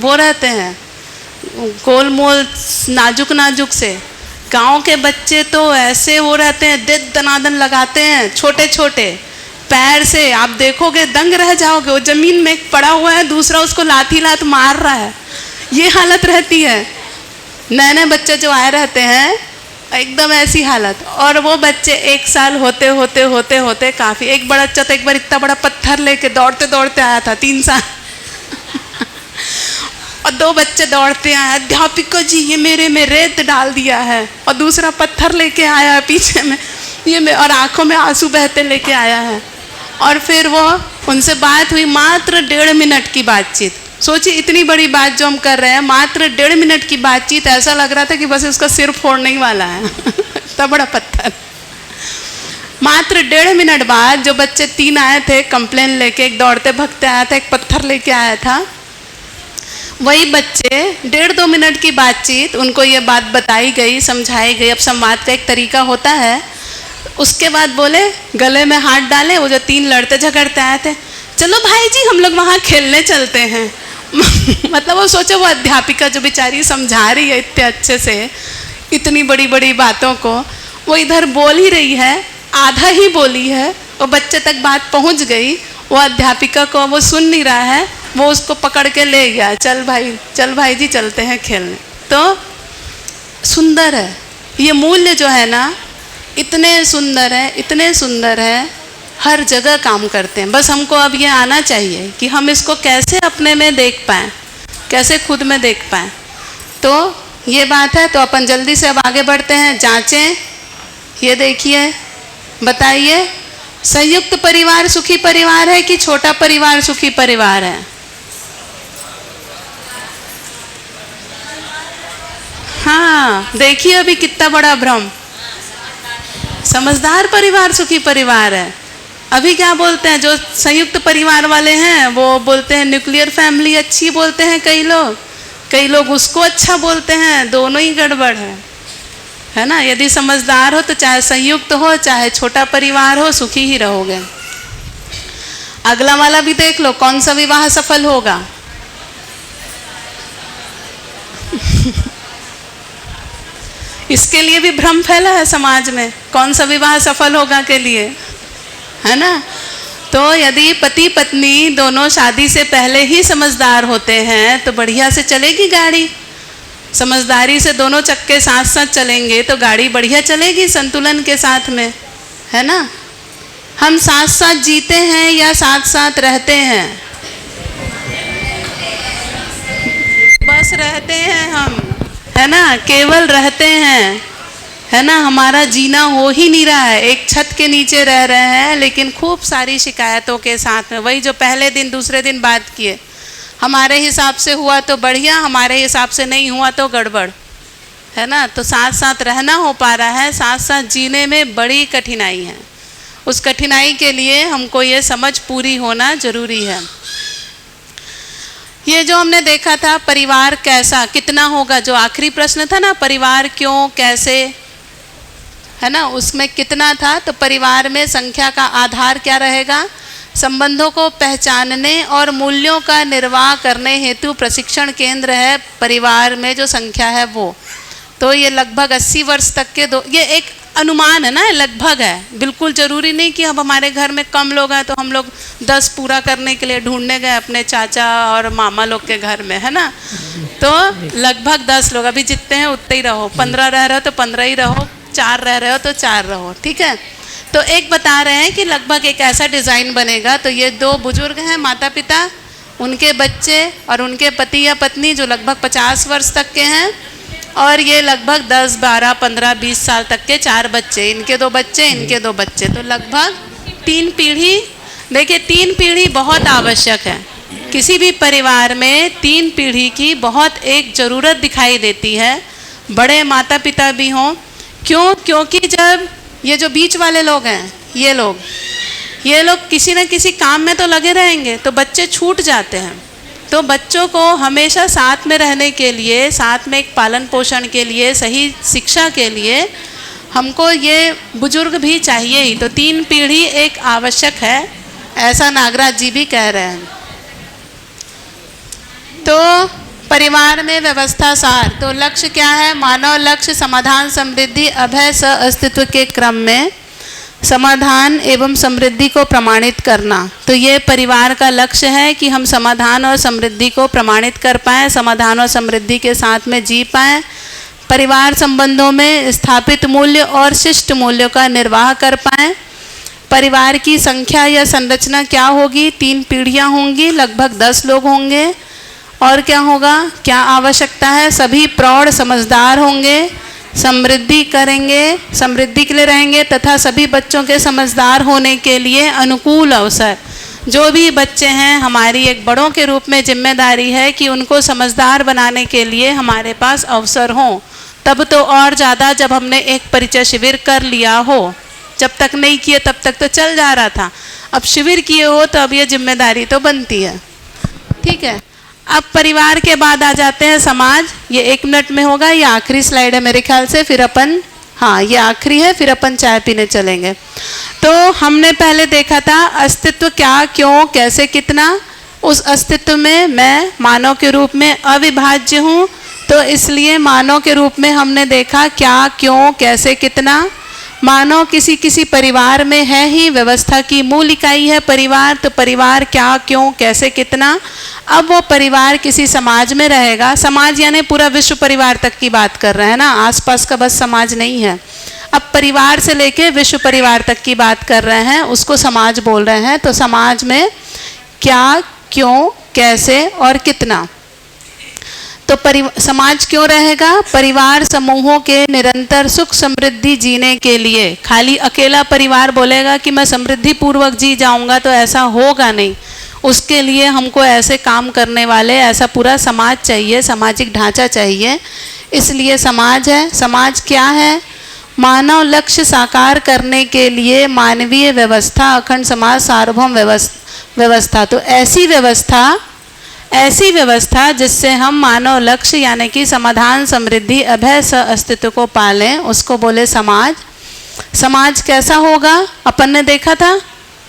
वो रहते हैं गोल मोल नाजुक नाजुक से। गांव के बच्चे तो ऐसे वो रहते हैं, दनादन लगाते हैं, छोटे छोटे पैर से, आप देखोगे दंग रह जाओगे। वो जमीन में पड़ा हुआ है, दूसरा उसको लात मार रहा है, ये हालत रहती है। नए नए बच्चे जो आए रहते हैं एकदम ऐसी हालत। और वो बच्चे 1 साल होते होते होते होते काफ़ी, एक बड़ा बच्चा तो एक बार इतना बड़ा पत्थर लेके दौड़ते दौड़ते आया था, 3 साल और 2 बच्चे दौड़ते आए, अध्यापिका जी ये मेरे में रेत डाल दिया है, और दूसरा पत्थर लेके आया है पीछे में, ये और आंखों में आंसू बहते लेके आया है। और फिर वो उनसे बात हुई, मात्र 1.5 मिनट की बातचीत। सोचिए इतनी बड़ी बात जो हम कर रहे हैं, मात्र 1.5 मिनट की बातचीत, ऐसा लग रहा था कि बस उसका सिर फोड़ने ही वाला है इतना बड़ा पत्थर। मात्र 1.5 मिनट बाद जो बच्चे 3 आए थे कंप्लेन लेके, एक दौड़ते भगते आया था, एक पत्थर लेके आया था, वही बच्चे 1.5-2 मिनट की बातचीत, उनको ये बात बताई गई, समझाई गई। अब संवाद का एक तरीका होता है। उसके बाद बोले, गले में हाथ डाले, वो जो 3 लड़ते झगड़ते आए थे, चलो भाई जी हम लोग वहाँ खेलने चलते हैं मतलब वो सोचो, वो अध्यापिका जो बेचारी समझा रही है इतने अच्छे से इतनी बड़ी बड़ी बातों को, वो इधर बोल ही रही है, आधा ही बोली है, वो बच्चे तक बात पहुँच गई, वो अध्यापिका को वो सुन नहीं रहा है, वो उसको पकड़ के ले गया, चल भाई जी चलते हैं खेलने। तो सुंदर है, ये मूल्य जो है ना इतने सुंदर है, हर जगह काम करते हैं। बस हमको अब ये आना चाहिए कि हम इसको कैसे अपने में देख पाएँ, कैसे खुद में देख पाएँ। तो ये बात है। तो अपन जल्दी से अब आगे बढ़ते हैं, जांचें। ये देखिए, बताइए संयुक्त परिवार सुखी परिवार है कि छोटा परिवार सुखी परिवार है? हाँ, देखिए अभी कितना बड़ा भ्रम। समझदार परिवार सुखी परिवार है। अभी क्या बोलते हैं जो संयुक्त परिवार वाले हैं, वो बोलते हैं न्यूक्लियर फैमिली अच्छी बोलते हैं कई लोग उसको अच्छा बोलते हैं। दोनों ही गड़बड़ है ना। यदि समझदार हो तो चाहे संयुक्त हो चाहे छोटा परिवार हो, सुखी ही रहोगे। अगला वाला भी देख लो, कौन सा विवाह सफल होगा? इसके लिए भी भ्रम फैला है समाज में, कौन सा विवाह सफल होगा के लिए, है ना। तो यदि पति पत्नी दोनों शादी से पहले ही समझदार होते हैं तो बढ़िया से चलेगी गाड़ी। समझदारी से दोनों चक्के साथ साथ चलेंगे तो गाड़ी बढ़िया चलेगी संतुलन के साथ में, है ना। हम साथ साथ जीते हैं या साथ साथ रहते हैं? बस रहते हैं हम, है ना, केवल रहते हैं, है ना। हमारा जीना हो ही नहीं रहा है, एक छत के नीचे रह रहे हैं लेकिन खूब सारी शिकायतों के साथ में। वही जो पहले दिन दूसरे दिन बात किए, हमारे हिसाब से हुआ तो बढ़िया, हमारे हिसाब से नहीं हुआ तो गड़बड़, है ना। तो साथ साथ रहना हो पा रहा है, साथ साथ जीने में बड़ी कठिनाई है। उस कठिनाई के लिए हमको ये समझ पूरी होना जरूरी है। ये जो हमने देखा था परिवार कैसा कितना होगा, जो आखिरी प्रश्न था ना, परिवार क्यों कैसे, है ना, उसमें कितना था। तो परिवार में संख्या का आधार क्या रहेगा? संबंधों को पहचानने और मूल्यों का निर्वाह करने हेतु प्रशिक्षण केंद्र है परिवार में जो संख्या है वो। तो ये लगभग 80 वर्ष तक के ये एक अनुमान है ना, लगभग है, बिल्कुल ज़रूरी नहीं कि अब हमारे घर में कम लोग हैं तो हम लोग 10 पूरा करने के लिए ढूंढने गए अपने चाचा और मामा लोग के घर में, है ना। तो लगभग 10 लोग, अभी जितने हैं उतने ही रहो, 15 रह रहे हो तो 15 ही रहो, 4 रह रहे हो तो 4 रहो, ठीक है। तो एक बता रहे हैं कि लगभग एक ऐसा डिज़ाइन बनेगा। तो ये 2 बुजुर्ग हैं, माता पिता, उनके बच्चे और उनके पति या पत्नी जो लगभग 50 वर्ष तक के हैं, और ये लगभग 10, 12, 15, 20 साल तक के 4 बच्चे, इनके 2 बच्चे, इनके 2 बच्चे। तो लगभग 3 पीढ़ी। देखिए 3 पीढ़ी बहुत आवश्यक है किसी भी परिवार में। 3 पीढ़ी की बहुत एक ज़रूरत दिखाई देती है, बड़े माता पिता भी हों। क्यों? क्योंकि जब ये जो बीच वाले लोग हैं, ये लोग किसी न किसी काम में तो लगे रहेंगे तो बच्चे छूट जाते हैं। तो बच्चों को हमेशा साथ में रहने के लिए, साथ में एक पालन पोषण के लिए, सही शिक्षा के लिए हमको ये बुजुर्ग भी चाहिए ही। तो 3 पीढ़ी एक आवश्यक है, ऐसा नागराज जी भी कह रहे हैं। तो परिवार में व्यवस्था सार, तो लक्ष्य क्या है? मानव लक्ष्य समाधान, समृद्धि, अभय, सह अस्तित्व के क्रम में समाधान एवं समृद्धि को प्रमाणित करना। तो ये परिवार का लक्ष्य है कि हम समाधान और समृद्धि को प्रमाणित कर पाएँ, समाधान और समृद्धि के साथ में जी पाएँ, परिवार संबंधों में स्थापित मूल्य और शिष्ट मूल्यों का निर्वाह कर पाएँ। परिवार की संख्या या संरचना क्या होगी? 3 पीढ़ियाँ होंगी, लगभग 10 लोग होंगे। और क्या होगा? क्या आवश्यकता है? सभी प्रौढ़ समझदार होंगे, समृद्धि करेंगे, समृद्धि के लिए रहेंगे तथा सभी बच्चों के समझदार होने के लिए अनुकूल अवसर। जो भी बच्चे हैं, हमारी एक बड़ों के रूप में जिम्मेदारी है कि उनको समझदार बनाने के लिए हमारे पास अवसर हों। तब तो और ज़्यादा जब हमने एक परिचय शिविर कर लिया हो, जब तक नहीं किए तब तक तो चल जा रहा था, अब शिविर किए हो तो अब ये जिम्मेदारी तो बनती है, ठीक है। अब परिवार के बाद आ जाते हैं समाज। ये 1 मिनट में होगा, ये आखिरी स्लाइड है मेरे ख्याल से, फिर अपन, हाँ ये आखिरी है, फिर अपन चाय पीने चलेंगे। तो हमने पहले देखा था अस्तित्व क्या, क्यों, कैसे, कितना। उस अस्तित्व में मैं मानव के रूप में अविभाज्य हूँ, तो इसलिए मानव के रूप में हमने देखा क्या, क्यों, कैसे, कितना। मानो किसी किसी परिवार में है ही, व्यवस्था की मूल इकाई है परिवार, तो परिवार क्या, क्यों, कैसे, कितना। अब वो परिवार किसी समाज में रहेगा, समाज यानी पूरा विश्व परिवार तक की बात कर रहे हैं ना, आसपास का बस समाज नहीं है। अब परिवार से लेके विश्व परिवार तक की बात कर रहे हैं, उसको समाज बोल रहे हैं। तो समाज में क्या, क्यों, कैसे और कितना। तो समाज क्यों रहेगा? परिवार समूहों के निरंतर सुख समृद्धि जीने के लिए। खाली अकेला परिवार बोलेगा कि मैं समृद्धि पूर्वक जी जाऊंगा तो ऐसा होगा नहीं। उसके लिए हमको ऐसे काम करने वाले, ऐसा पूरा समाज चाहिए, सामाजिक ढांचा चाहिए। इसलिए समाज है। समाज क्या है? मानव लक्ष्य साकार करने के लिए मानवीय व्यवस्था, अखंड समाज, सार्वभौम व्यवस्था। तो ऐसी व्यवस्था जिससे हम मानव लक्ष्य यानी कि समाधान, समृद्धि, अभय, सह अस्तित्व को पालें, उसको बोले समाज। समाज कैसा होगा? अपन ने देखा था,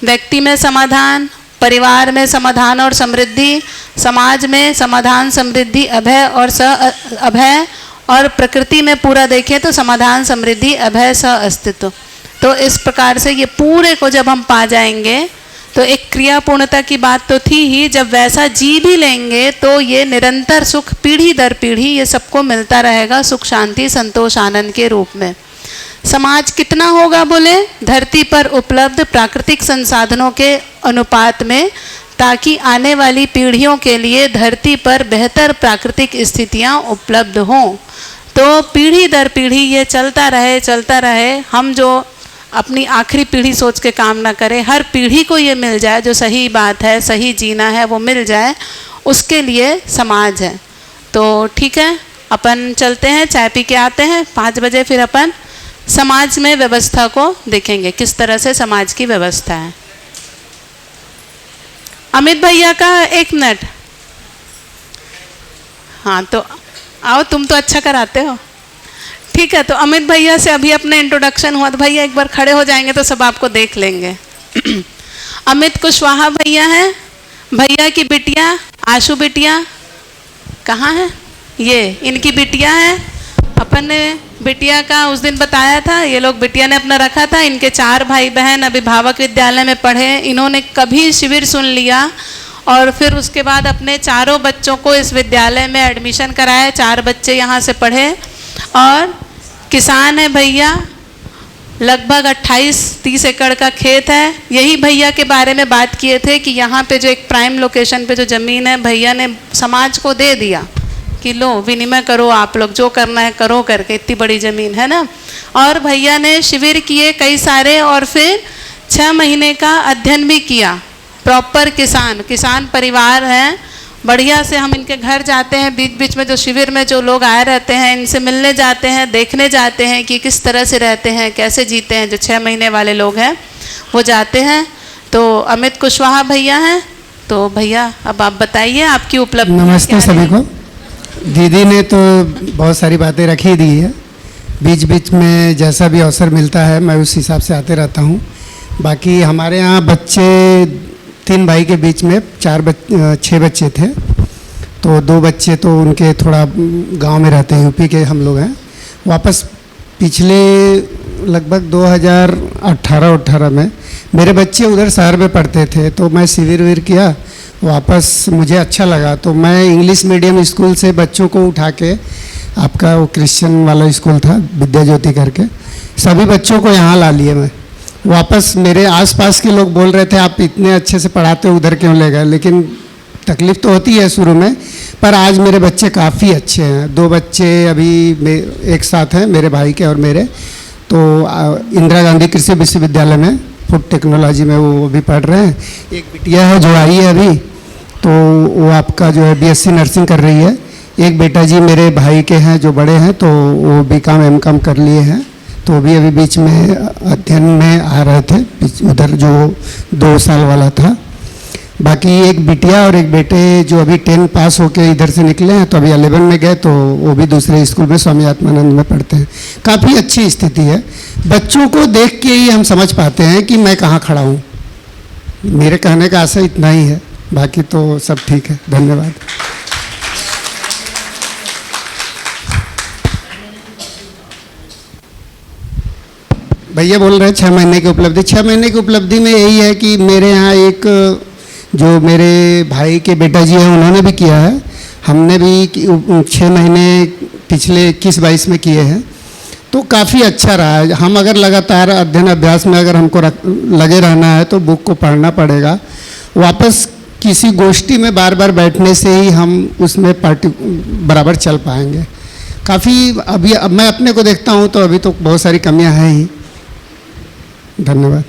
व्यक्ति में समाधान, परिवार में समाधान और समृद्धि, समाज में समाधान, समृद्धि, अभय और अभय, और प्रकृति में पूरा देखें तो समाधान, समृद्धि, अभय, सह अस्तित्व। तो इस प्रकार से ये पूरे को जब हम पा जाएंगे तो एक क्रिया पूर्णता की बात तो थी ही, जब वैसा जी भी लेंगे तो ये निरंतर सुख पीढ़ी दर पीढ़ी ये सबको मिलता रहेगा, सुख, शांति, संतोष, आनंद के रूप में। समाज कितना होगा? बोले धरती पर उपलब्ध प्राकृतिक संसाधनों के अनुपात में, ताकि आने वाली पीढ़ियों के लिए धरती पर बेहतर प्राकृतिक स्थितियां उपलब्ध हों। तो पीढ़ी दर पीढ़ी ये चलता रहे। हम जो अपनी आखिरी पीढ़ी सोच के काम ना करें, हर पीढ़ी को ये मिल जाए, जो सही बात है, सही जीना है वो मिल जाए, उसके लिए समाज है। तो ठीक है, अपन चलते हैं, चाय पी के आते हैं 5 बजे, फिर अपन समाज में व्यवस्था को देखेंगे, किस तरह से समाज की व्यवस्था है। अमित भैया का 1 मिनट। हाँ तो आओ, तुम तो अच्छा कराते हो। ठीक है, तो अमित भैया से अभी अपने इंट्रोडक्शन हुआ, तो भैया एक बार खड़े हो जाएंगे तो सब आपको देख लेंगे। अमित कुशवाहा भैया हैं, भैया की बिटिया आशु बिटिया कहाँ है? ये इनकी बिटिया है। अपन ने बिटिया का उस दिन बताया था, ये लोग बिटिया ने अपना रखा था। इनके 4 भाई बहन अभिभावक विद्यालय में पढ़े। इन्होंने कभी शिविर सुन लिया और फिर उसके बाद अपने 4 बच्चों को इस विद्यालय में एडमिशन कराया। 4 बच्चे यहाँ से पढ़े और किसान है भैया, लगभग 28-30 एकड़ का खेत है। यही भैया के बारे में बात किए थे कि यहाँ पे जो एक प्राइम लोकेशन पे जो ज़मीन है, भैया ने समाज को दे दिया कि लो विनिमय करो, आप लोग जो करना है करो करके, इतनी बड़ी ज़मीन है ना। और भैया ने शिविर किए कई सारे, और फिर 6 महीने का अध्ययन भी किया। प्रॉपर किसान परिवार हैं, बढ़िया से हम इनके घर जाते हैं, बीच बीच में जो शिविर में जो लोग आए रहते हैं, इनसे मिलने जाते हैं, देखने जाते हैं कि किस तरह से रहते हैं, कैसे जीते हैं। जो 6 महीने वाले लोग हैं वो जाते हैं। तो अमित कुशवाहा भैया हैं। तो भैया अब आप बताइए आपकी उपलब्धि। नमस्ते सभी को। दीदी ने तो बहुत सारी बातें रखी दी है, बीच बीच में जैसा भी अवसर मिलता है मैं उस हिसाब से आते रहता हूँ। बाकी हमारे यहाँ बच्चे 3 भाई के बीच में 6 बच्चे थे। तो 2 बच्चे तो उनके थोड़ा गांव में रहते हैं, यूपी के हम लोग हैं। वापस पिछले लगभग 2018 में मेरे बच्चे उधर शहर में पढ़ते थे, तो मैं शिविर किया, वापस मुझे अच्छा लगा। तो मैं इंग्लिश मीडियम स्कूल से बच्चों को उठा के, आपका वो क्रिश्चियन वाला स्कूल था विद्या ज्योति करके, सभी बच्चों को यहाँ ला लिए मैं। वापस मेरे आसपास के लोग बोल रहे थे आप इतने अच्छे से पढ़ाते हो, उधर क्यों ले गए? लेकिन तकलीफ़ तो होती है शुरू में, पर आज मेरे बच्चे काफ़ी अच्छे हैं। 2 बच्चे अभी एक साथ हैं, मेरे भाई के और मेरे। तो इंदिरा गांधी कृषि विश्वविद्यालय में फूड टेक्नोलॉजी में वो भी पढ़ रहे हैं। एक बिटिया है जो आई है अभी, तो वो आपका जो है BSc नर्सिंग कर रही है। एक बेटा जी मेरे भाई के हैं जो बड़े हैं, तो वो BCom M.Com कर लिए हैं, तो भी अभी बीच में अध्ययन में आ रहे थे, उधर जो 2 साल वाला था। बाकी एक बिटिया और एक बेटे जो अभी 10 पास होके इधर से निकले हैं, तो अभी 11 में गए, तो वो भी दूसरे स्कूल में स्वामी आत्मानंद में पढ़ते हैं। काफ़ी अच्छी स्थिति है। बच्चों को देख के ही हम समझ पाते हैं कि मैं कहाँ खड़ा हूँ। मेरे कहने का आशय इतना ही है, बाकी तो सब ठीक है। धन्यवाद। भैया बोल रहे हैं 6 महीने की उपलब्धि। 6 महीने की उपलब्धि में यही है कि मेरे यहाँ एक जो मेरे भाई के बेटा जी हैं उन्होंने भी किया है, हमने भी 6 महीने पिछले 21-22 में किए हैं, तो काफ़ी अच्छा रहा है। हम अगर लगातार अध्ययन अभ्यास में अगर हमको लगे रहना है तो बुक को पढ़ना पड़ेगा। वापस किसी गोष्ठी में बार बार बैठने से ही हम उसमें बराबर चल पाएंगे। काफ़ी अभी अब मैं अपने को देखता हूँ तो अभी तो बहुत सारी कमियां हैं ही। धन्यवाद।